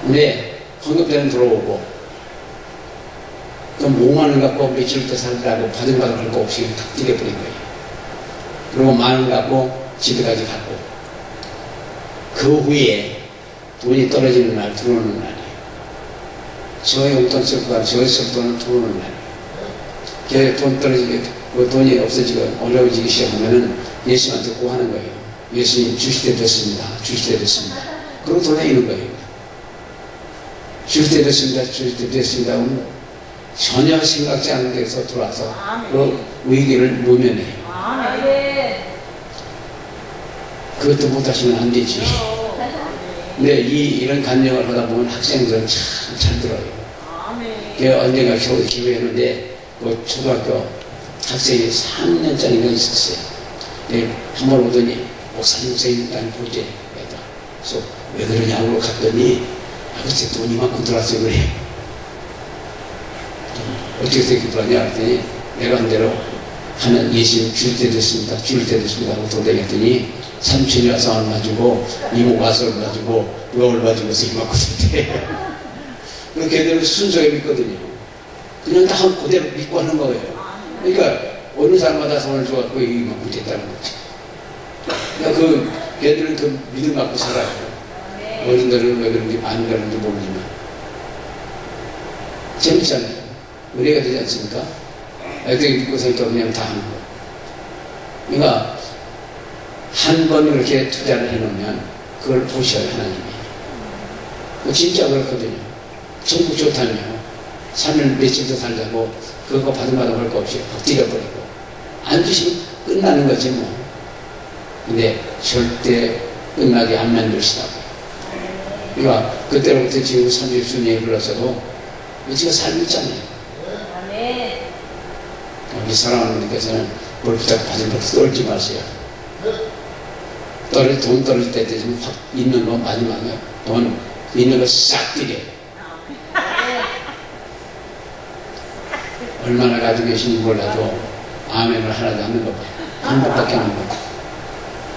근데 헌금대는 들어오고 그럼 5만 원 갖고 며칠 때 살더라고 받은 바도 할 거 없이 탁 뛰어버린 거예요. 그리고 1만 원 갖고 집에까지 갔고 그 후에 돈이 떨어지는 날 들어오는 날이에요. 저 용돈 쓸 거야 저 쓸 돈은 들어오는 날이에요. 걔 돈 떨어지게 그 돈이 없어지고 어려워지기 시작하면은 예수님한테 구하는 거예요. 예수님 주실 때 됐습니다. 주실 때 됐습니다. 그러고 돌아다니는 거예요. 주실 때 됐습니다. 주실 때 됐습니다. 그러면 전혀 생각지 않은 데서 들어와서 그 위기를 모면해요. 그것도 못하시면 안 되지. 근데 이런 간증을 하다 보면 학생들은 참 잘 들어요. 걔 언젠가 교회했는데 그 초등학교 학생이 3년짜리가 있었어요. 한 번 오더니 목사님 선생님 날 보재. 그래서 왜 그러냐고 갔더니 글쎄 돈 이만큼 들어왔어요 그래. 어떻게 생각하냐 그랬더니 내가 한 대로 하는 예수님 줄 때 됐습니다. 줄 때 됐습니다 하고 돌아다녔더니 삼촌이 와서 얼마 주고 이모가 와서 얼마 주고 누가 얼마 주고서 이만큼 줬대. 그 걔들은 순수하게 믿거든요. 그냥 다 그대로 믿고 하는 거예요. 그러니까 어느 사람마다 손을 줘갖고 이만큼 됐다는 거지. 그러니까 그 걔들은 그 믿음 갖고 살아요. 어른들은 왜 그런지 안 그런지 모르지만 재밌잖아요. 의뢰가 되지 않습니까? 애들이 믿고서 있다 그냥 다 하는 거예요. 그러니까 한 번 이렇게 투자를 해놓으면 그걸 보셔요 하나님이. 진짜 그렇거든요. 천국 좋다며 3일 며칠 더 살자고 그거 받은 바도 할 거 없이 엎드려버리고 안 주시면 끝나는 거지 뭐. 근데 절대 끝나게 안 만들시다고요. 그러니까 그때로부터 지금 30수년이 흘렀어도 지금 삶이 있잖아요. 우리 사랑하는 분께서는 뭘 부탁 받은 걸 떨지 마세요. 돈 떨어질 때 되면 확 있는 거 마지막에 돈 있는 거 싹 들여. 얼마나 가지고 계신지 몰라도 아멘을 하나도 안 넣어봐. 한 번밖에 안 넣어.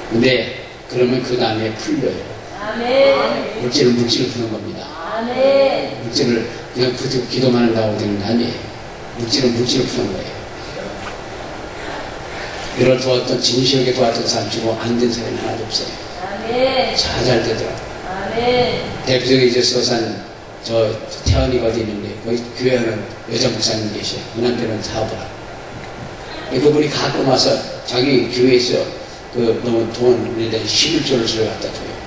근데 그러면 그 다음에 풀려요. 아멘. 물질을 푸는 겁니다. 아멘. 물질을 그냥 기도만 한다고 되는 게 아니에요. 물질을 푸는 거예요. 이를 도왔던 진실하게 도왔던 사람 치고 안 된 사람이 하나도 없어요. 아멘. 잘 되더라고. 아멘. 대표적인 이제 서산 저 태안이가 어디 있는데 거기 교회하는 여자 목사님 계셔요. 그 남편은 사업을 하고. 그분이 가끔 와서 자기 교회에서 그 너무 돈에 대한 11조를 갖다 줘요.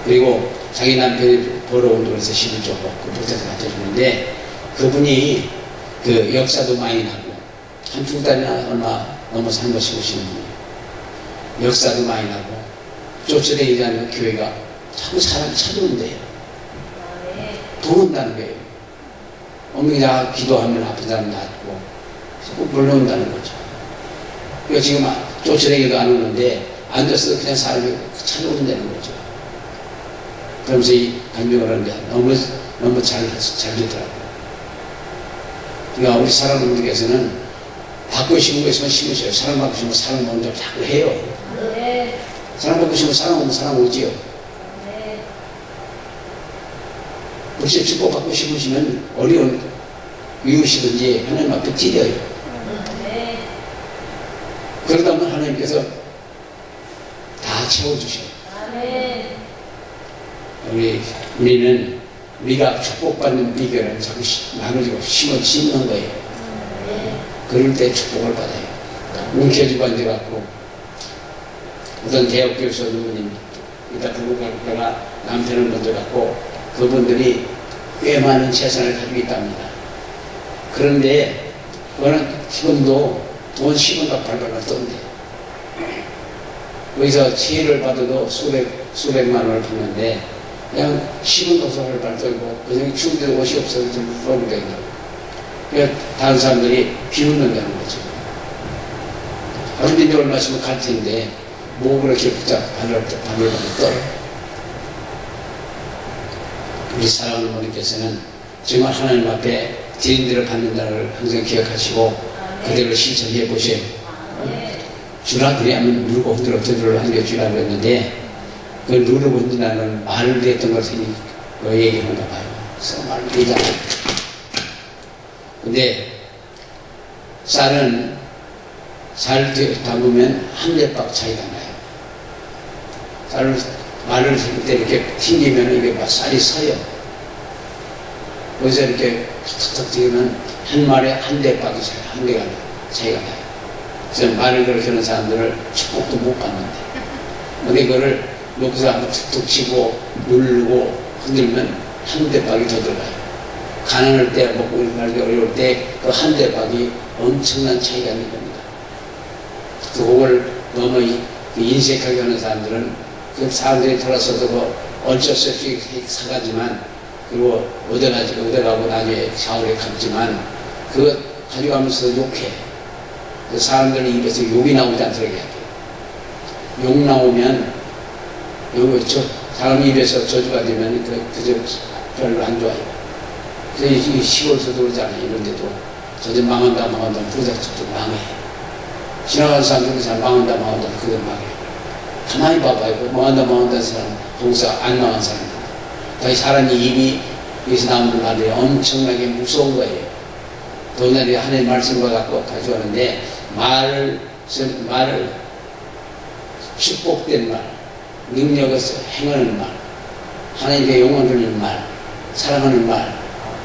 그리고 자기 남편이 벌어온 돈에서 11조 받고 보태서 갖다 주는데 그분이 그 역사도 많이 나고 한 두 달이나 얼마 넘어서 한 번씩 오시는 분이에요. 역사도 많이 나고 쫓아다니지 않는 교회가 자꾸 사람이 찾아온대요. 돈 온다는 거예요. 어머니가 기도하면 아픈 사람 낫고 자꾸 불러온다는 거죠. 그러니까 지금 쫓아다니도 안 오는데 앉아서 그냥 사람이 찾아온다는 거죠. 그러면서 이 간증을 하는데 너무 잘 되더라고요. 그러니까 우리 사랑분들께서는 받고 싶은 거 있으면 심으셔요. 사랑 받고 싶으면 사랑 먼저 자꾸 해요. 네. 사랑 받고 싶으면 사랑 오면 사랑 오지요. 네. 혹시 축복 받고 싶으시면 어려운 이웃이든지 하나님 앞에 드려요. 네. 그러다 보면 하나님께서 다 채워주셔요. 아멘. 우리는 우리가 축복받는 비결은 자꾸 나누고 심는 거예요. 그럴 때 축복을 받아요. 뭉켜지고 앉아갖고 어떤 대학교에서 누구님 이따 부부가 남편을 먼저 갖고 그분들이 꽤 많은 재산을 가지고 있답니다. 그런데 그거는 지금도 돈 10원값 발발을 떴는데 거기서 지혜를 받아도 수백만 원을 받는데 그냥 10원값을 발발 떨고 그냥 죽는데도 옷이 없어서 좀 부러운다고. 그러니까 다른 사람들이 비웃는다는 거죠. 아버님이 얼마 있으면 갈 텐데 뭐 그렇게 발을 떨어. 우리 사랑하는 어머니께서는 정말 하나님 앞에 드린 대로 받는다는 걸 항상 기억하시고 그대로 실천해 보세요. 주라 그래야면 누르고 흔들어 되돌려 한게 주라 그랬는데 그 누르고 흔든다는 말을 했던 것을 얘기하는가 봐요. 그래서 말을 되잖아요. 근데 쌀은 잘 담으면 한 대박 차이가 나요. 쌀을 말을 할 때 이렇게 튕기면 이게 막 쌀이 서요. 거기서 이렇게 탁탁탁 튀기면 한 말에 한 대박이 한 개가 차이가 나요. 그래서 말을 그렇게 하는 사람들을 축복도 못 받는데. 근데 그거를 놓고서 한번 툭툭 치고 누르고 흔들면 한 대박이 더 들어가요. 가난할 때 먹고 살기 어려울 때 그 한 대박이 엄청난 차이가 있는 겁니다. 그래서 그걸 너무 인색하게 하는 사람들은 그 사람들이 돌아서도 뭐 어쩔 수 없이 사가지만 그리고 얻어가고 나중에 샤워에 감지만 그거 가져가면서 욕해. 그 사람들 입에서 욕이 나오지 않도록 해야 돼요. 욕 나오면 사람 입에서 저주가 되면 그저 별로 안 좋아요. 그래서 이 시골에서도 그러잖아요. 이런데도 저들 망한다 부자집도 망해. 지나가는 사람들은 잘 망한다 그들 망해. 가만히 봐봐요. 망한다 사람 동사 안 망한 사람들. 다시 사람이 입이 여기서 나오는 말이 엄청나게 무서운 거예요. 더군다나 하나님의 말씀과 갖고 가져오는데 말을 축복된 말, 능력에서 행하는 말, 하나님께 영광 돌리는 말, 사랑하는 말,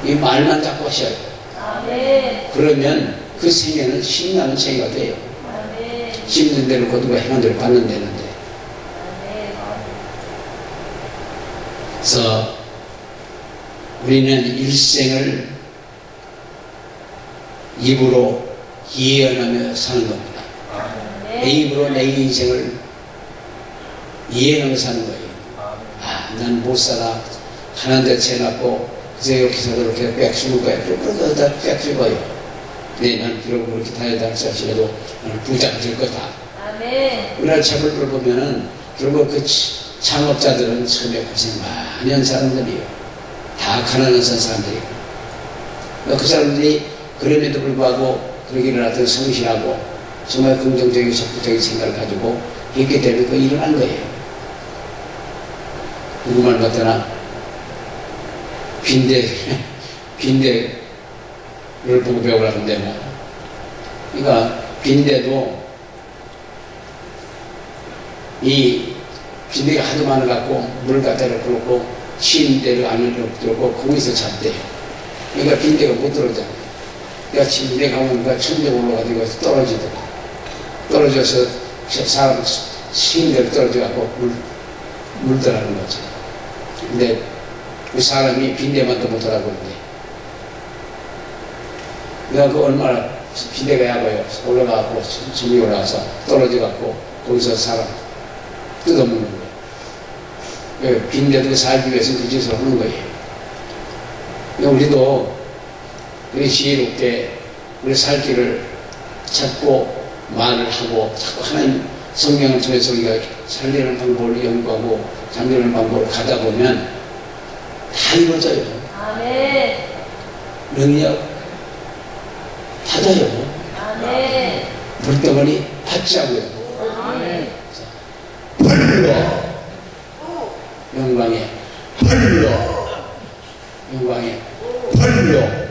이 말만 자꾸 하셔요. 아멘. 그러면 그 생애는 신나는 생애가 돼요. 아멘. 심는 대로 거두고 행한 대로 받는 되는데. 아멘. 그래서 우리는 일생을 입으로 예언하며 사는 겁니다. 내 입으로 내 인생을 예언하며 사는 거예요. 난 못 살아. 가난 데 채놨고 그래서 이렇게 저렇게 빽 죽을 거야. 그러다 빽 죽어요. 네, 난 비록 그렇게 다니다 할지라도 나는 부자가 될 거다. 아멘. 아멘. 우리나라 재벌을 보면은 결국 그 창업자들은 처음에 고생 많이 한 사람들이에요. 다 가난한 사람들이고. 그 사람들이 그럼에도 불구하고 그렇게 일어났던 성실하고 정말 긍정적이고 적극적인 생각을 가지고 했기 때문에 그 일을 한 거예요. 누구만 봤더나 빈대를 보고 배우라고 하는데 뭐. 그러니까 빈대도 이 빈대가 하도 많아갖고 물을 갖다 놓고 치는 데를 안을 들고 거기서 잤대요. 그러니까 빈대가 못 들어오잖아요. 그러니까 침대 가면 천장 올라가지고 떨어져서 사람 치는 데로 떨어져갖고 물더라는 거죠. 근데 그 사람이 빈대만도 못하라고 그러는데 내가 그 얼마나 빈대가 얇아요. 올라가고 점이 올라가서 떨어져갖고 거기서 사람 뜯어먹는 거예요. 빈대도 살기 위해서 그 짓을 하는 거예요. 우리도 우리 지혜롭게 우리 살 길을 찾고 말을 하고 자꾸 하나님 성경을 통해서 우리가 살리는 방법을 연구하고 잠드는 방법을 가다 보면 다 이루어져요. 아멘. 능력 받아요. 아멘. 불덩어리 받자고요. 아멘. 벌로 영광에 벌로 영광에 벌로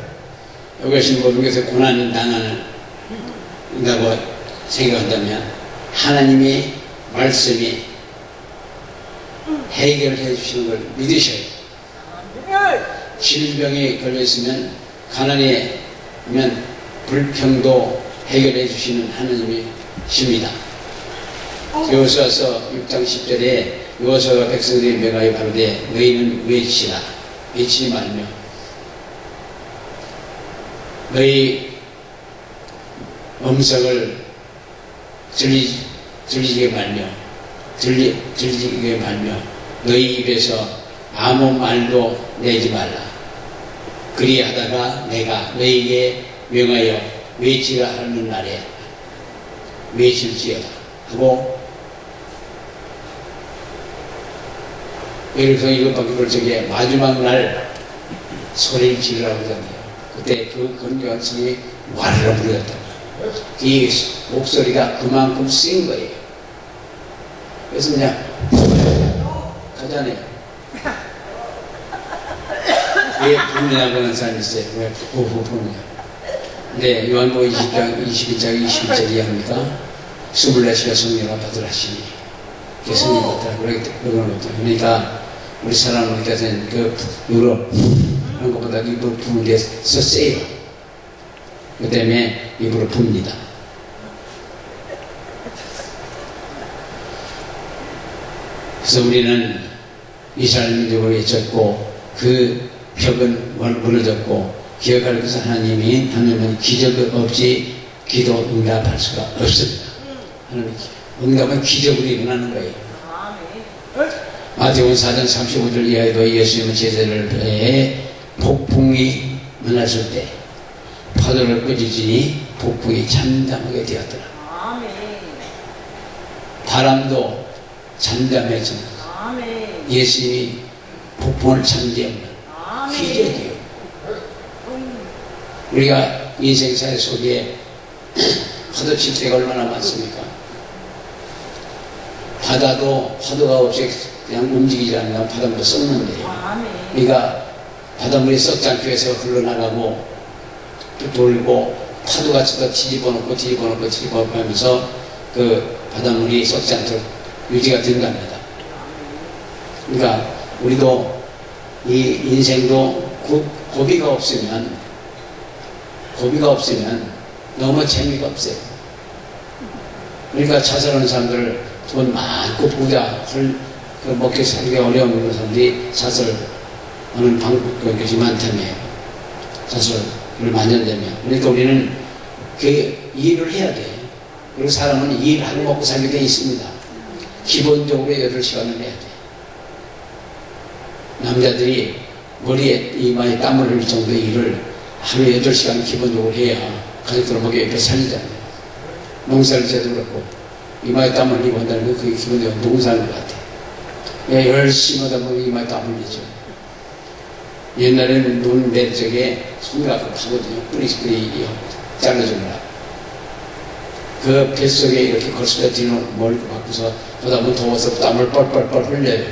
이것이 모두에서 고난 당하는 다고 생각한다면 하나님의 말씀이 해결해 주시는 걸 믿으셔야 돼요. 질병에 걸려있으면 가난이면 불평도 해결해 주시는 하나님이 십니다. 여호수아서 6장 10절에 여호수아가 백성들이 명하여 가로되 너희는 외치라 외치지 말며 너희 음성을 들리게 말며 너희 입에서 아무 말도 내지 말라. 그리하다가 내가 너희에게 명하여 외치라 하는 날에 외칠지어다 하고 여기서 이것밖에 저게 마지막 날 소리를 지르라고 하잖아요. 그때 그 건조한 성이 와르르 부르었다. 이 목소리가 그만큼 센 거예요. 그래서 그냥 가잖아요. 왜 부르냐고 하는 사람이 있어요. 왜 부르냐. 근데 요한복음 21장 21절이 합니까? 24시간 성령을 받으라시니 성령 받으라 그러는 것도 그러니까 우리 사람들께서는 그 유럽 그런 것보다 입으로 부는 게 더 세요. 그 때문에 입으로 붑니다. 그래서 우리는 이스라엘 민족을 외쳤고 그 벽은 무너졌고 기억할 것은 하나님은 기적 없이 기도 응답할 수가 없습니다. 하나님 응답은 기적으로 일어나는 거예요. 마태복음 4장 35절 이하에도 예수님은 제자를 배에 폭풍이 만났을 때 파도를 끄지니 폭풍이 잠잠하게 되었더라. 바람도 잠잠해지는 예수님이 폭풍을 잠재우는 기적이에요. 우리가 인생사회 속에 파도 칠 때가 얼마나 많습니까? 바다도 파도가 없이 그냥 움직이지 않으면 바닷물이 썩는데요. 그러니까 바닷물이 썩지 않기 위해서 흘러나가고 또 돌고 파도가 더 뒤집어 놓고 하면서 그 바닷물이 썩지 않도록 유지가 된답니다. 그러니까 우리도 이 인생도 고비가 없으면 너무 재미가 없어요. 그러니까 자살하는 사람들 돈 많고 부자 먹기 살기 어려운 사람들이 자살하는 방법이 많다며 자살을 많이 한다며. 그러니까 우리는 그 일을 해야 돼. 그리고 사람은 일하고 먹고 살게 돼 있습니다. 기본적으로 8시간을 해야 돼. 남자들이 머리에 이마에 땀을 흘릴 정도의 일을 하루에 8시간 기본적으로 해야 가족들 먹여 옆에 살리잖아요. 농사를 제대로 하고 이마에 땀을 흘리고 한다는 건 그게 기본적으로 농사인 것 같아. 예, 열심히 하다 보면 이마에 땀 흘리죠. 옛날에는 눈 낼 적에 손가락 하거든요. 뿌리 잘라주느라. 그 뱃속에 이렇게 걸을 때 뒤로 멀리 바꾸서 하다 보면 더워서 땀을 뻘뻘뻘 흘려요.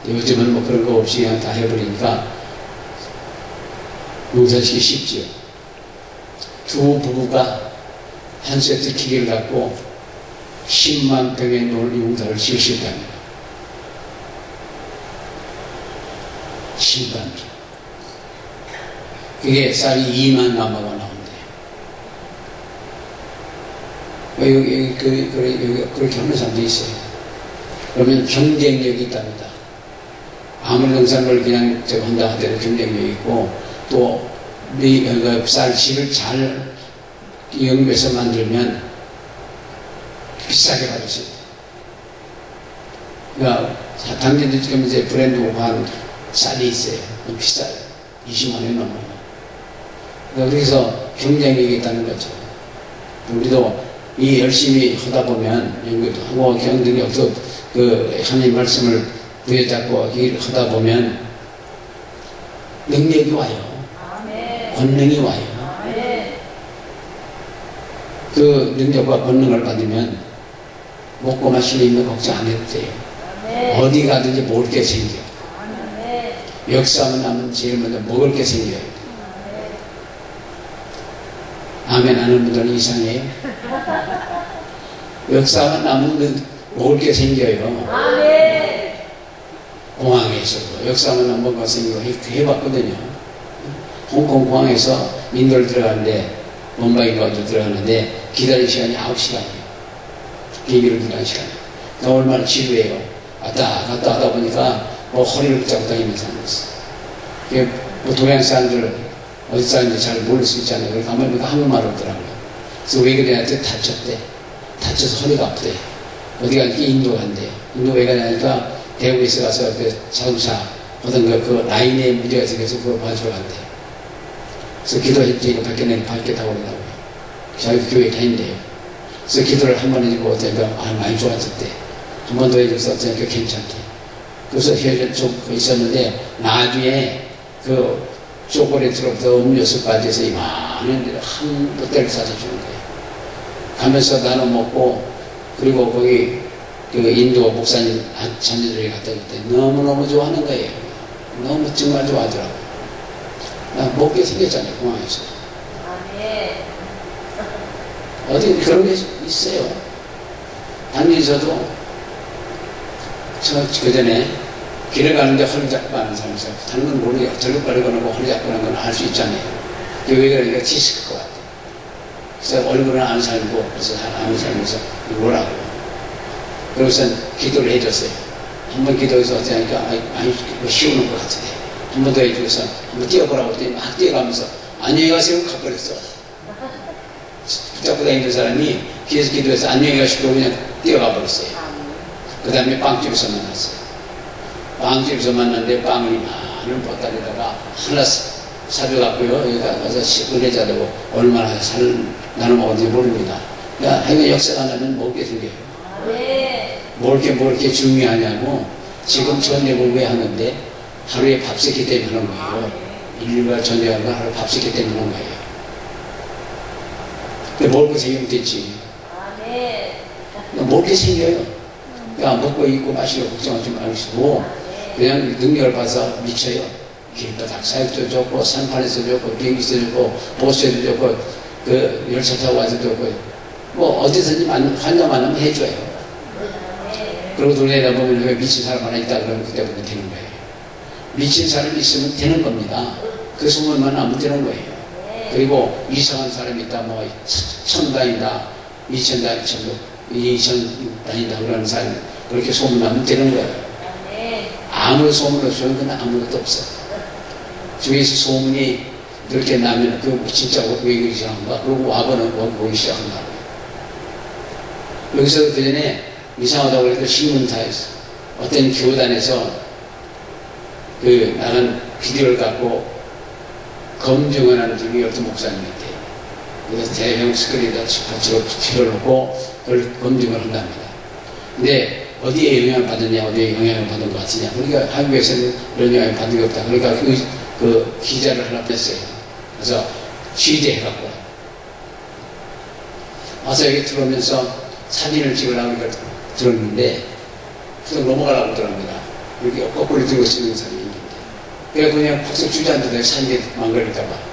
요즘은 뭐 그런 거 없이 그냥 다 해버리니까 용서시기 쉽죠. 두 부부가 한 세트 기계를 갖고 10만 평의 논 용사를 지을 수 있답니다. 10만 평. 그게 쌀이 2만 남아가 나온대요. 여기 그렇게 하는 사람도 있어요. 그러면 경쟁력이 있답니다. 아무리 농산물 그냥 저거 한다 하더라도 경쟁력이 있고, 또 쌀집을 잘 연구해서 만들면 비싸게 받을 수 있다. 그러니까 당진도 지금 이제 브랜드화한 쌀이 있어요. 비싸요. 20만 원이 넘어요. 그래서 경쟁력이 있다는 거죠. 우리도 이 열심히 하다 보면 연구도 하고 경쟁력도 하나님 말씀을 부여잡고 하다 보면 능력이 와요. 권능이 와요. 그 능력과 권능을 받으면 먹고 마시는 있는 걱정 안 해도 돼요. 어디 가든지 먹을 게 생겨. 역사하면 나면 제일 먼저 먹을 게 생겨요. 아멘 하는 분들은 이상해요. 역사하면 나면 먹을 게 생겨요. 공항에서도 역사하면 나면 뭔가 생기고 해봤거든요. 홍콩 공항에서 인도를 들어가는데 bomba이가 어디 들어가는데 기다리는 시간이 9시간이에요. 비행기를 기다리는 시간이에요. 얼마나 지루해요. 왔다 갔다 하다 보니까 허리를 붙잡고 다니면서 하는 거였어요. 동양 사람들 어디 사람인지 잘 모를 수 있잖아요. 그러니까 가만히 한국말 하더라고요. 그래서 왜 그래한테 다쳤대. 다쳐서 허리가 아프대. 어디 가니까 인도 간대요. 인도 왜 가냐니까 대구에서 가서 그 자동차 하던 그 라인에 문제가 생겨서 그걸 봐주러 간대요. 그래서 기도했더니 밖에 타고 오더라고요. 자기 교회 다닌대요. 그래서 기도를 한 번 해주고 어쩌니까 많이 좋아졌대. 한 번 더 해줘서 어쩌니까 괜찮대. 그래서 헤어져 있었는데 나중에 그 초콜릿으로부터 음료수까지 해서 이만한 데를 한 보따리를 사서 주는 거예요. 가면서 나눠 먹고, 그리고 거기 그 인도 목사님 자녀들이 갔다 올 때 너무너무 좋아하는 거예요. 너무 정말 좋아하더라고요. 먹게 생겼잖아요, 공항에서. 어디 그런 게 있어요. 당진에서도 그 전에 길을 가는데 허리 잡고 가는 사람이 있어요. 다른 건 모르겠어요. 절로 빠르거나 허리 잡고 가는 건 알 수 있잖아요. 왜 그러니까 지식일 것 같아요. 그래서 얼굴은 아는 사람이고, 그래서 아는 사람이서 뭐라고. 그러고서 기도를 해줬어요. 한 번 기도해서 어쩌니까 많이 쉬우는 것 같은데. 한 번 더 해주고서 한 번 뛰어보라고 했더니 막 뛰어가면서 안녕히 가세요 가버렸어. 붙잡고 다니는 사람이 뒤에서 기도해서 안녕히 가시고 그냥 뛰어가 버렸어요. 그 다음에 빵집에서 만났어요. 빵집에서 만났는데 빵을 많은 보따리에다가 하나 사줘갖고요. 여기다 가서 은혜자되고 얼마나 살 나눠 먹었는지 모릅니다. 그러니까 하여간 역사가 나면 먹게 생겨요. 먹을 게 뭐 이렇게 중요하냐고. 지금 전역을 왜 하는데 하루에 밥 세끼 때문에 하는 거예요. 인류가 전역한 건 하루에 밥 세끼 때문에 하는 거예요. 근데 먹을 거 생기면 됐지. 먹을 게 생겨요. 그러니까 먹고 입고 마시고 걱정하지 마시고 그냥 능력을 받아서 미쳐요. 길바닥 사역도 좋고 산판에서 좋고 비행기에서 좋고 보스에도 좋고 그 열차 타고 와서 좋고 뭐 어디서든지 환자 만나면 해줘요. 그러고 돌아다니다 보면 왜 미친 사람 하나 있다 그러면 그때부터 되는 거예요. 미친 사람이 있으면 되는 겁니다. 그 소문만 하면 되는 거예요. 그리고 이상한 사람이 있다, 뭐, 천 다닌다, 2천 다닌다, 2천 다닌다, 그러는 사람이 그렇게 소문나면 되는 거예요. 아무런 소문 없으면 그건 아무것도 없어. 주위에서 소문이 그렇게 나면 그 진짜 왜 그러기 시작한가? 그러고 와보는 거 보기 시작한다. 여기서 그 전에 이상하다고 그래도 신문사에서 어떤 교단에서 그 나간 비디오를 갖고 검증을 하는 분이 어떤 목사님이 있대요. 그래서 대형 스크린에다 비디오를 놓고 그걸 검증을 한답니다. 근데 어디에 영향을 받느냐, 어디에 영향을 받은 것 같으냐. 그러니까 한국에서는 이런 영향을 받은 게 없다. 그러니까 그 기자를 하나 뺐어요. 그래서 취재해갖고 와서 여기 들어오면서 사진을 찍으려고 이걸 들었는데 그래서 넘어가려고 그러더랍니다. 이렇게 거꾸로 들고 쓰는 사람이 있는데 그래서 그냥 박수 주지 않는데 사진에 망설일까봐.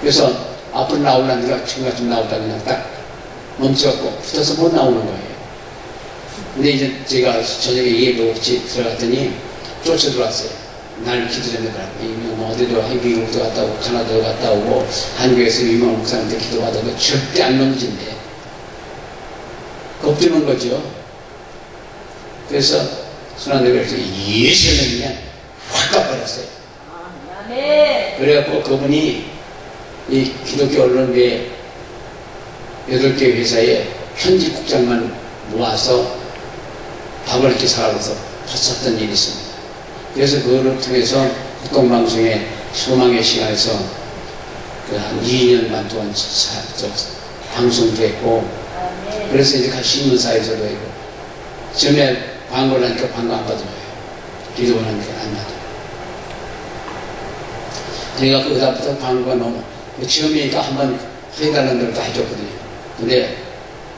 그래서 앞으로 나오려니까 지금같이 나오다 그냥 딱 멈춰갖고 붙어서 못 나오는 거예요. 근데 이제 제가 저녁에 예보고 들어갔더니 쫓아 들어왔어요. 날 기도 전에 들어가고 어디도 미국도 갔다 오고 카나다도 갔다 오고 한국에서 유명한 목사한테 기도받아도 절대 안 넘어진대. 겁주는 거죠. 그래서 순환대교에서 예수는 그냥 확 가버렸어요. 아멘. 그래갖고 그분이 이 기독교 언론계 8개 회사에 편집국장만 모아서 밥을 이렇게 사가면서 팠었던 일이 있습니다. 그래서 그거를 통해서 국공방송의 소망의 시간에서 한 2년 반 동안 방송도 했고, 그래서 이제 신문사에서도 했고, 처음에 광고를 하니까 광고 안 받은 거예요. 기도를 하니까 안 받아요. 제가 그다음부터 광고가 너무, 처음이니까 한번 해달라는 대로 다 해줬거든요. 근데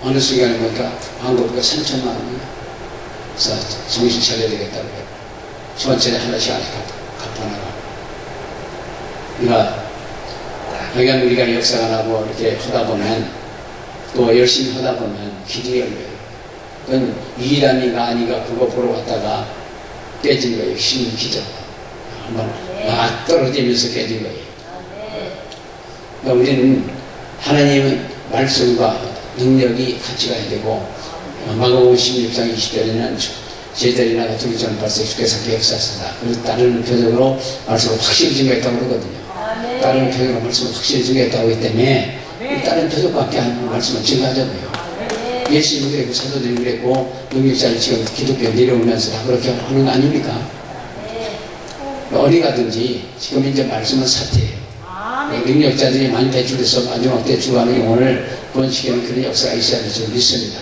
어느 순간에 보니까 광고비가 3천만 원이에요. 그래서 정신 차려야 되겠다고 해요. 천천히 하나씩 갚아나가. 그러니까, 그러니까 우리가 역사가 나고 이렇게 하다 보면, 또 열심히 하다 보면 길이 열려요. 그건 이란이가 아니가 그거 보러 갔다가 깨진 거예요. 신문 기자가. 한번 막 떨어지면서 깨진 거예요. 그러니까 우리는 하나님은 말씀과 능력이 같이 가야 되고, 마가복음 16장 20절에는 제자리나 같은 경우는 벌써 주께서 역사하신다. 그래서 다른 표적으로 말씀을 확실히 증거했다고 그러거든요. 다른 표적으로 말씀을 확실히 증거했다고 하기 때문에 다른 표적밖에 안 말씀을 증거하자고요. 예수님이 그랬고 사도들이 그랬고 능력자들이 지금 기독교 내려오면서 다 그렇게 하는 거 아닙니까? 어디 가든지 지금 이제 말씀은 사태예요. 능력자들이 많이 배출돼서 마지막 때 주관의 영혼을 번식하는 그런 역사가 있어야 될 줄 믿습니다.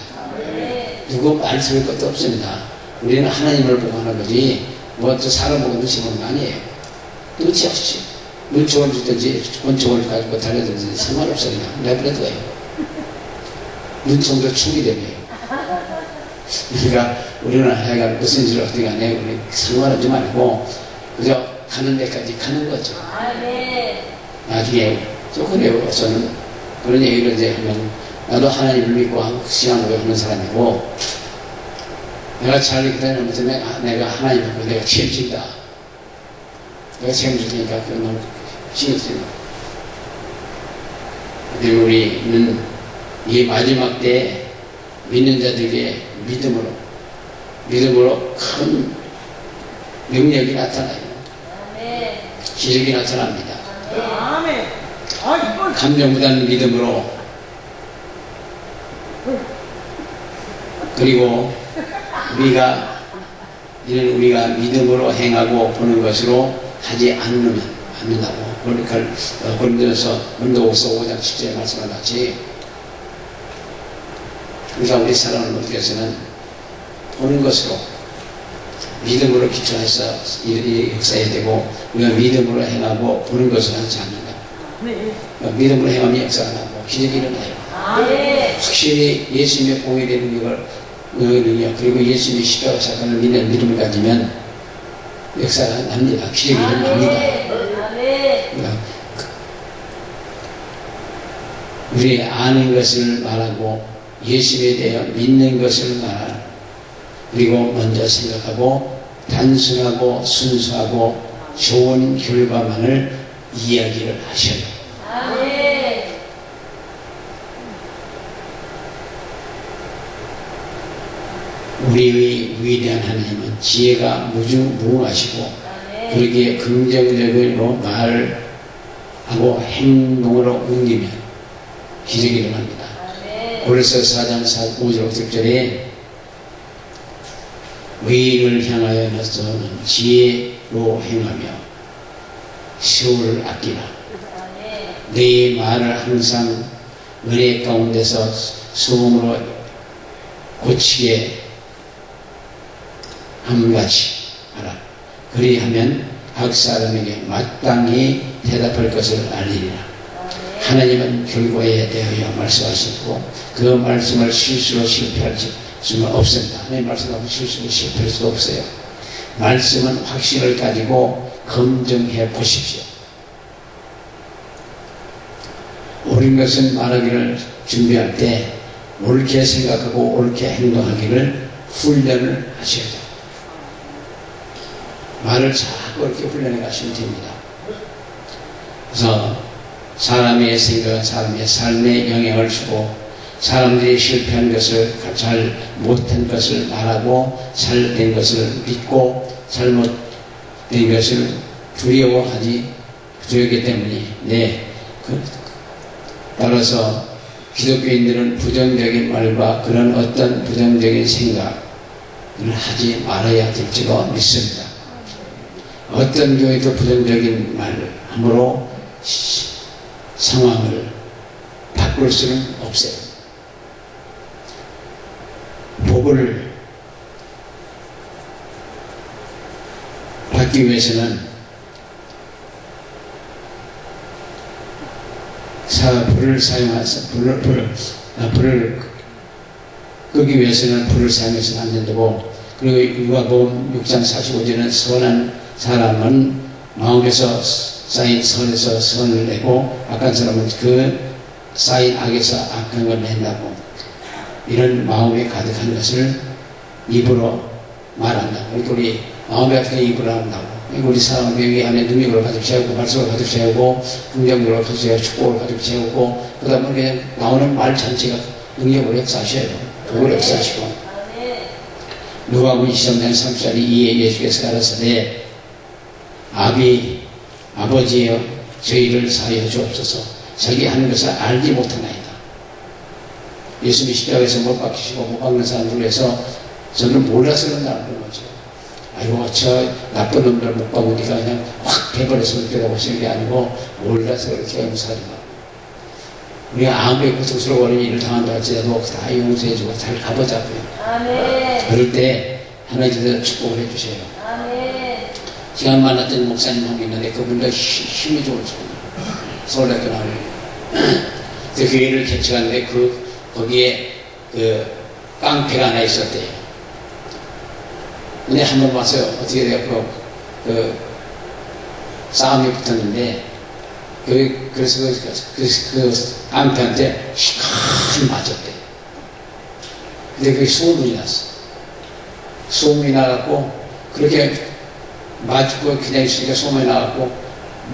누구 말 들을 것도 없습니다. 우리는 하나님을 보고 하는 거지 뭐 또 사람 보고 눈치 보는 거 아니에요. 눈치 없이 눈총을 주든지 권총을 가지고 달려들든지 상관없어요. 내버려 둬요. 눈총도 충이되네요. 그러니까 우리는 하여간 무슨 일을 어떻게 하냐 우리 상관하지 말고 그저 가는 데까지 가는 거죠. 나중에 또 그래요. 저는 그런 얘기를 이제 하면 나도 하나님을 믿고 신앙으로 하는 사람이고 내가 잘 기다리는 것은 내가 하나님을 믿고 내가 책임진다. 내가 책임질 테니까 그건 너무 신경 쓰입니다. 근데 우리는 이 마지막 때 믿는 자들에게 믿음으로 큰 능력이 나타나요. 기적이 나타납니다. 감정보다는 믿음으로 그리고 우리가 믿음으로 행하고 보는 것으로 하지 않는다고 고린도서 5장 10절에 말씀한 같이 그러니까 우리 사람은 어떻게서는 보는 것으로 믿음으로 기초해서 역사해야 되고 우리가 믿음으로 행하고 보는 것을 하지 않는다. 그러니까 믿음으로 행하면 역사가 나고 기적이 일어나요. 확실히 예수님의 공의의 능력을 그리고 예수님의 십자가 사건을 믿는 믿음을 가지면 역사가 납니다. 기적이 일어납니다. 그러니까 우리 아는 것을 말하고 예수님에 대해 믿는 것을 말하고 그리고 먼저 생각하고 단순하고 순수하고 좋은 결과만을 이야기를 하셔요. 우리의 위대한 하나님은 지혜가 무궁하시고 그러기에 긍정적으로 말하고 행동으로 옮기면 기적이 일어납니다. 고린도서 4장 5절 6절에 의인을 향하여서는 지혜로 행하며 세월을 아끼라. 내 말을 항상 은혜 가운데서 소음으로 고치게 함같이 하라. 그리하면 각 사람에게 마땅히 대답할 것을 알리리라. 하나님은 결과에 대하여 말씀하셨고 그 말씀을 실수로 실패할 수는 없습니다. 하나님 말씀하고 실수로 실패할 수 없어요. 말씀은 확신을 가지고 검증해 보십시오. 옳은 것은 말하기를 준비할 때 옳게 생각하고 옳게 행동하기를 훈련을 하셔야죠. 말을 자꾸 이렇게 훈련해 가시면 됩니다. 그래서 사람의 생각은 사람의 삶에 영향을 주고 사람들이 실패한 것을 잘 못한 것을 말하고 잘된 것을 믿고 잘못된 것을 두려워하기 때문에 따라서 기독교인들은 부정적인 말과 그런 어떤 부정적인 생각을 하지 말아야 될지도 믿습니다. 어떤 경우에도 부정적인 말을 함으로 상황을 바꿀 수는 없어요. 복을 받기 위해서는 불을 사용해서 불을 끄기 위해서는 불을 사용해서는 안 된다고. 그리고 누가복음 6장 45절은 선한 사람은 마음에서 쌓인 선에서 선을 내고 악한 사람은 그 쌓인 악에서 악한 걸 낸다고. 이런 마음에 가득한 것을 입으로 말한다고. 그러니까 우리 마음에 가득한 입으로 한다고. 그러니까 우리 사람은 여기 안에 능력을 가득 채우고 말씀을 가득 채우고 긍정력을 가득 채우고 축복을 가득 채우고 그 다음에 그냥 나오는 말 전체가 능력을 역사하셔요. 복을 역사하시고. 누가복음 23장 3절이 이에 예수께서 가라사대 아버지여 저희를 사하여 주옵소서. 자기 하는 것을 알지 못하나이다. 예수님이 십자가에서 못 박히시고 못 박는 사람들 위해서 저는 몰라서 그런다는 거죠. 아이고 저 나쁜 놈들 못 박으니까 그냥 확 해버렸으면 되라고 하시는 게 아니고 몰라서 그렇게 용서하는 거. 우리가 아무리 고통스러운 일을 당한다 할지라도 다 용서해주고 잘 가보자고요. 아멘. 그럴 때 하나님께서 축복을 해주세요. 아멘. 시간 많았던 목사님 한 분 있는데 그분도 힘이 좋은 분이에요. 서울대학교 나오는 그 교회를 개척하는데 거기에 깡패가 하나 있었대요. 근데 한 번 봤어요. 어떻게 돼요? 싸움이 붙었는데 그래서 그 깡패한테 시큰 맞았대. 근데 그게 소문이 났어. 소문이 나갖고 그렇게 맞고 그냥 있으니까 소문이 나갖고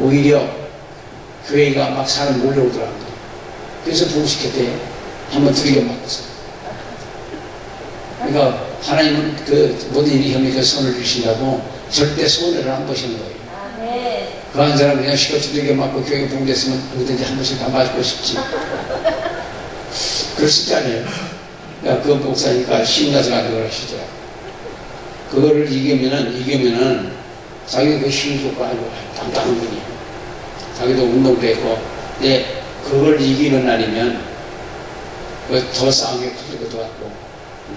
오히려 교회가 막 사람 몰려오더라고요. 그래서 부흥시켰대요. 한번 두리겨 맞았어. 그러니까 하나님은 모든 일이 혐의가 손을 주시려고 절대 손해를 안 보시는 거예요. 그 한 사람 그냥 시켜 두들겨 맞고 교회가 부흥됐으면 누구든지 한 번씩 다 맞고 싶지. 그럴 수 있잖아요. 그러니까 그 목사니까 신나서 가는 걸 하시더라고요. 그거를 이기면은 자기가 그 힘이 좋고 아이고 당당한 분이에요. 자기도 운동도 했고. 근데 그걸 이기는 날이면 더 싸움이 커질 것도 같고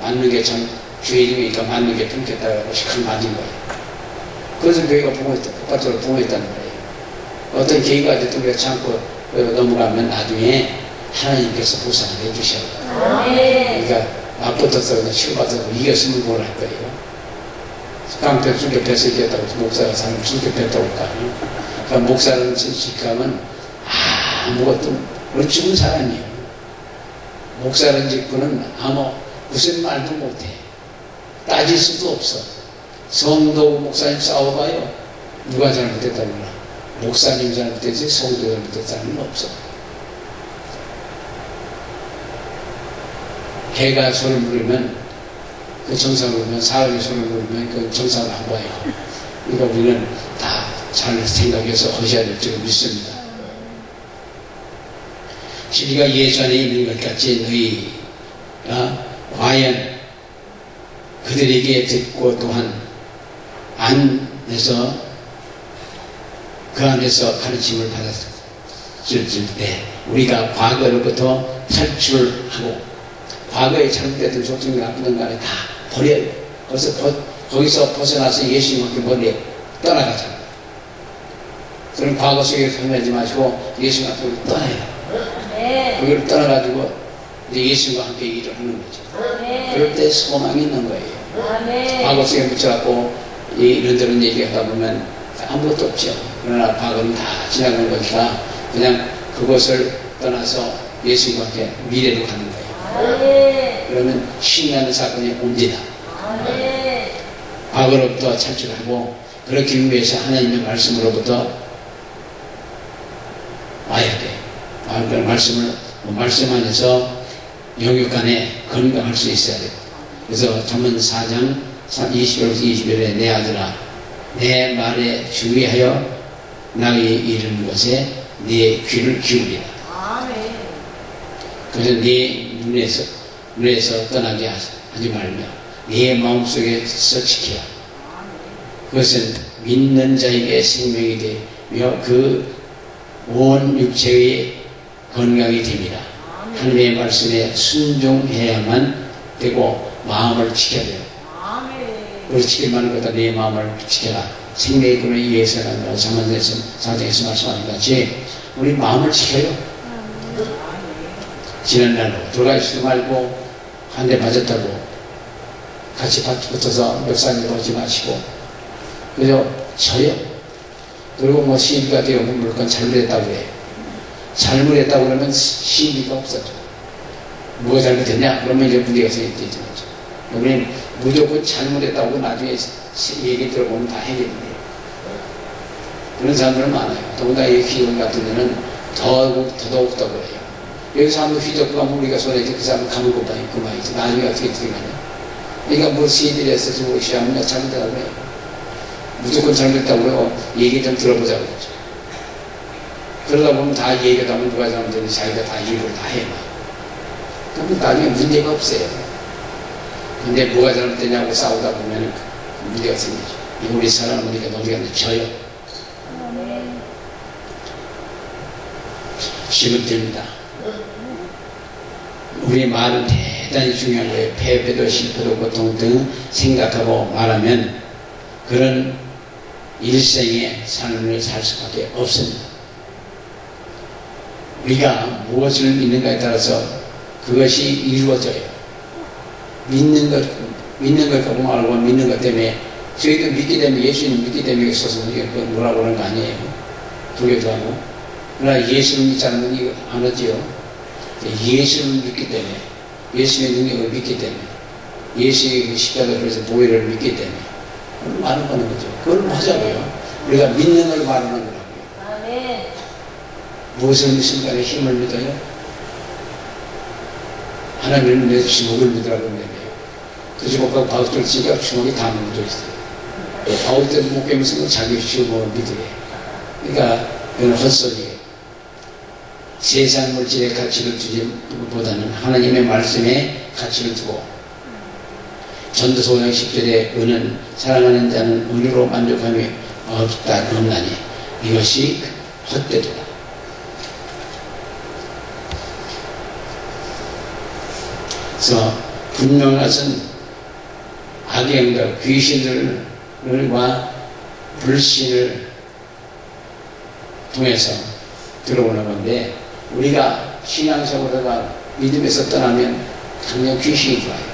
맞는 게 참 주의이니까 맞는 게 끊겠다고 시큰 맞은 거예요. 그래서 교회가 폭발적으로 부흥했다는 거예요. 어떤 계기가 됐든 우리가 참고 넘어가면 나중에 하나님께서 보상을 해주셔요. 그러니까 맞붙어서 그냥 치료받아서 이겼으면 뭘 할 거예요. 깡패 죽게 뺏어 이겼다고 목사가 사람 죽게 뺐다고 할까. 그러니까 목사는 직함은 아무것도 우리 죽은 사람이에요. 목사는 직분은 무슨 말도 못해. 따질 수도 없어. 성도 목사님 싸워봐요. 누가 잘못했다 몰라. 목사님 잘못했지 성도 잘못했다는 건 없어. 개가 손을 물으면 그 정상을 물으면 사람이 손을 물으면 그 정상을 안 봐요. 그러니까 우리는 다 잘 생각해서 하셔야 될 줄 믿습니다. 진리가 예수 안에 있는 것 같이 너희가 과연 그들에게 듣고 또한 안에서 그 안에서 가르침을 받았을 때 우리가 과거로부터 탈출하고 과거에 잘못됐던 조증이 나쁘든 간에 다 버려요. 거기서 벗어나서 예수님께 머리에 떠나가자. 그럼 과거 속에 헤매지 마시고 예수님 앞으로 떠나요. 아멘. 거기를 떠나가지고 이제 예수님과 함께 일을 하는 거죠. 아멘. 그럴 때 소망이 있는 거예요. 아멘. 과거 속에 묻혀갖고 이런저런 얘기하다 보면 아무것도 없죠. 그러나 과거는 다 지나간 거니까 그냥 그것을 떠나서 예수님과 함께 미래로 가는 거예요. 아멘. 그러면 신나는 사건이 옵니다. 아멘. 과거로부터 탈출하고 그렇기 위해서 하나님의 말씀으로부터 와야 돼. 말씀 안에서 영육 안에 건강할 수 있어야 돼. 그래서 잠언 4장 20절부터 21절에 내 아들아 내 말에 주의하여 나의 이르는 것에 네 귀를 기울이라. 아멘. 그래서 네 눈에서 떠나게 하지 말며 네 마음속에서 지키라. 그것은 믿는 자에게 생명이 되며 그 온 육체의 건강이 됩니다. 하나님의 말씀에 순종해야만 되고 마음을 지켜야 돼요. 그걸 지킬 만한 거다. 내 마음을 지켜라. 생명의 근을 위해서라는 잠언에서 4장에서 말씀하는 같이 우리 마음을 지켜요. 지난날로 들어가시지 말고 한 대 맞았다고 같이 붙어서 멱살을 놓지 마시고 그죠? 저요. 그리고 뭐 시비가 되어 물건 잘못했다고 해요. 잘못했다고 그러면 시비가 없어져. 뭐가 잘못했냐? 그러면 이제 문제가 생기는 거죠. 우리는 무조건 잘못했다고 나중에 얘기 들어보면 다 해결돼요. 그런 사람들은 많아요. 더군다나 이 기독교 같은 데는 더더욱 더 그래요. 여기서 한번 휘젓고 가면 우리가 손에 그 사람 감을 못 봐요. 그만이지. 나중에 어떻게 들어가냐. 그러니까 뭐 시비를 해서 주고 시하면 잘못했다고 해요. 무조건 잘못했다고 해요. 얘기 좀 들어보자고 그러죠. 그러다 보면 다 얘기하다 보면 누가 잘못했는지 자기가 다 일을 다 해요. 그러면 나중에 문제가 없어요. 근데 뭐가 잘못되냐고 싸우다 보면 문제가 생기죠. 우리 사람은 어디 갔는지 져요. 지금 됩니다. 우리의 말은 대단히 중요한 거예요. 패배도 실패도 고통 등 생각하고 말하면 그런 일생의 삶을 살 수밖에 없습니다. 우리가 무엇을 믿는가에 따라서 그것이 이루어져요. 믿는 것 갖고 말고 믿는 것 때문에 저희도 믿기 때문에 예수님 믿기 때문에 있어서 뭐라고 그러는 거 아니에요. 도교도 하고. 그러나 예수를 믿지 않는 건 이거 안 하지요. 예수를 믿기 때문에 예수의 능력을 믿기 때문에 예수의 십자가 그래서 보혈을 믿기 때문에 말을 하는 거죠. 그걸 하자고요. 우리가 믿는 걸 말하는 거라고요. 아멘. 무엇을 믿습니까? 힘을 믿어요? 하나님을 믿어 주목을 믿으라고 믿어요. 그 주목하고 바울들 지가 주목이 다 묻어 있어요. 바울들 목회면서 자기 주목을 믿으래. 그러니까 이건 헛소리예요. 세상 물질의 가치를 두기보다는 하나님의 말씀에 가치를 두고 전도서 5장 10절에 은은 사랑하는 자는 은으로 만족함이 없나니 이것이 헛되도다. 그래서 분명한 것은 악의 영들, 귀신들과 불신을 통해서 들어오는 건데 우리가 신앙생활하다가 믿음에서 떠나면 당연 귀신이 들어와요.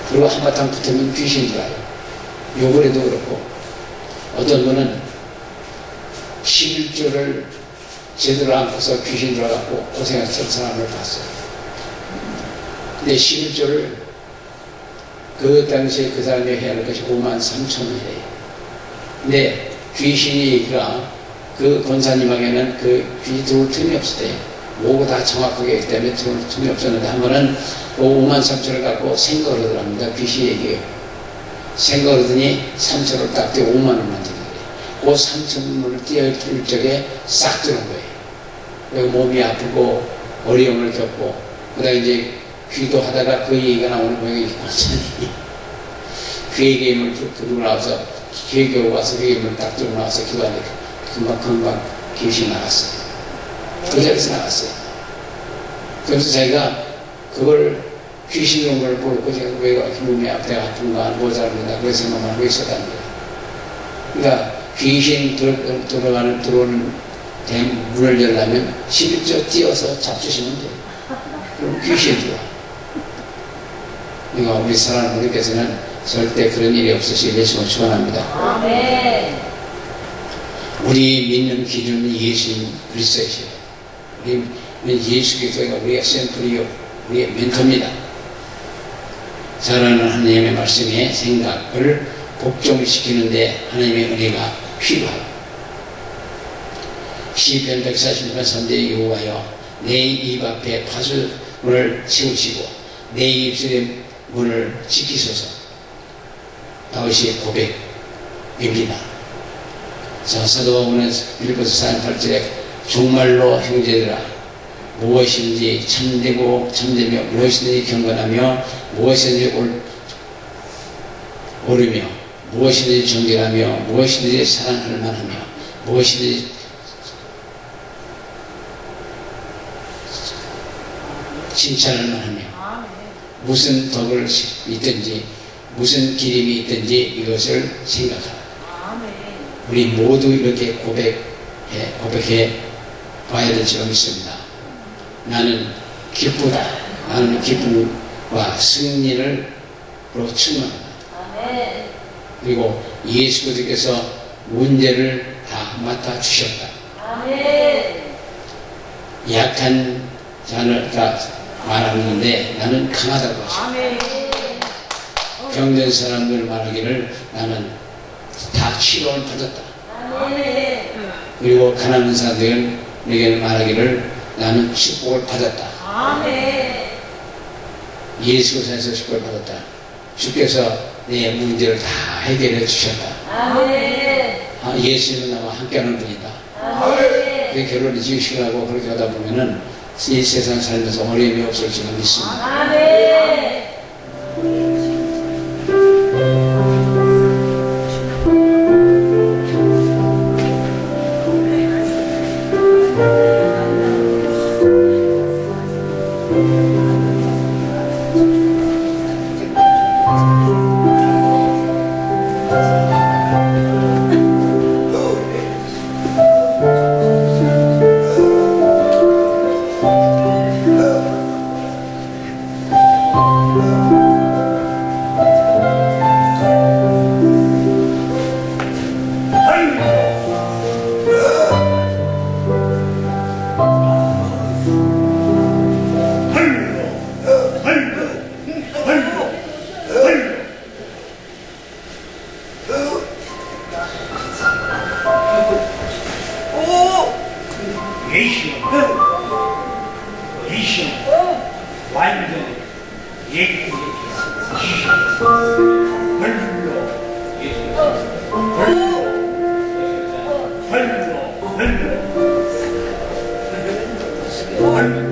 그리고 한바탕 붙으면 귀신이 들어와요. 요번에도 그렇고 어떤 분은 11조를 제대로 안고서 귀신 들어가고 고생했던 사람을 봤어요. 근데 11조를 그 당시에 그 사람이 해야 할 것이 53,000원이래요. 근데 귀신이가 그 권사님에게는 그 귀신이 들어올 틈이 없을 때 뭐고 다 정확하게 했기 때문에 들어올 틈이 없었는데 한 번은 그 53,000원을 갖고 생각을 하더랍니다. 귀신이 얘기해요. 생각을 하더니 3,000원을 딱 떼어 5만 원만 드는 거예요. 그 3,000원을 떼어줄 적에 싹 들어온 거예요. 몸이 아프고 어려움을 겪고 그다음에 이제 기도하다가 그 얘기가 나오는 모양이 권사님이 그 얘기를 들고 나와서 기회교 와서 그 얘기를 딱 들고 나와서 기도하니까 금방 귀신이 나갔어요. 그 자리에서 나갔어요. 그래서 자기가 그걸 귀신 놈을 보고 제가 왜 몸이 앞에 아픈가 모자른다 그런 생각만 하고 있었단 말이야. 그러니까 귀신 들어오는 문을 열려면 11조 띄어서 잡수시면 돼요. 그럼 귀신 들어와. 그러니까 우리 사랑하는 분들께서는 절대 그런 일이 없으시길 예수님을 축원합니다. 아멘. 우리 믿는 기준은 예수님 그리스도이시죠. 우리 예수 그리스도가 우리의 샘플이요, 우리의 멘토입니다. 사랑하는 하나님의 말씀의 생각을 복종시키는데 하나님의 은혜가 필요하고, 시편 146편 3대 여호와여 내 입 앞에 파수문을 치우시고 내 입술의 문을 지키소서. 다윗의 고백입니다. 자, 사도바울은 빌립보서 4장 8절에 정말로 형제들아 무엇인지 참되고 참되며 무엇이든지 경건하며 무엇이든지 옳으며 무엇이든지 정결하며 무엇이든지 사랑할 만하며 무엇이든지 칭찬할 만하며 무슨 덕을 있든지 무슨 기림이 있든지 이것을 생각하라. 우리 모두 이렇게 고백해 봐야 될 줄 믿습니다. 나는 기쁘다. 나는 기쁨과 승리를 충만하다. 그리고 예수 그리스도께서 문제를 다 맡아 주셨다. 약한 자를 다 말하는데 나는 강하다고 하셨다. 병든 사람들 말하기를 나는 다 치료를 받았다. 그리고 가난한 사람들에게 말하기를 나는 축복을 받았다. 예수 그리스도에서 축복을 받았다. 주께서 내 문제를 다 해결해 주셨다. 예수님은 나와 함께하는 분이다. 그 결혼을 지으시라고 그렇게 하다 보면은 이 세상 살면서 어려움이 없을 줄 믿습니다. 헐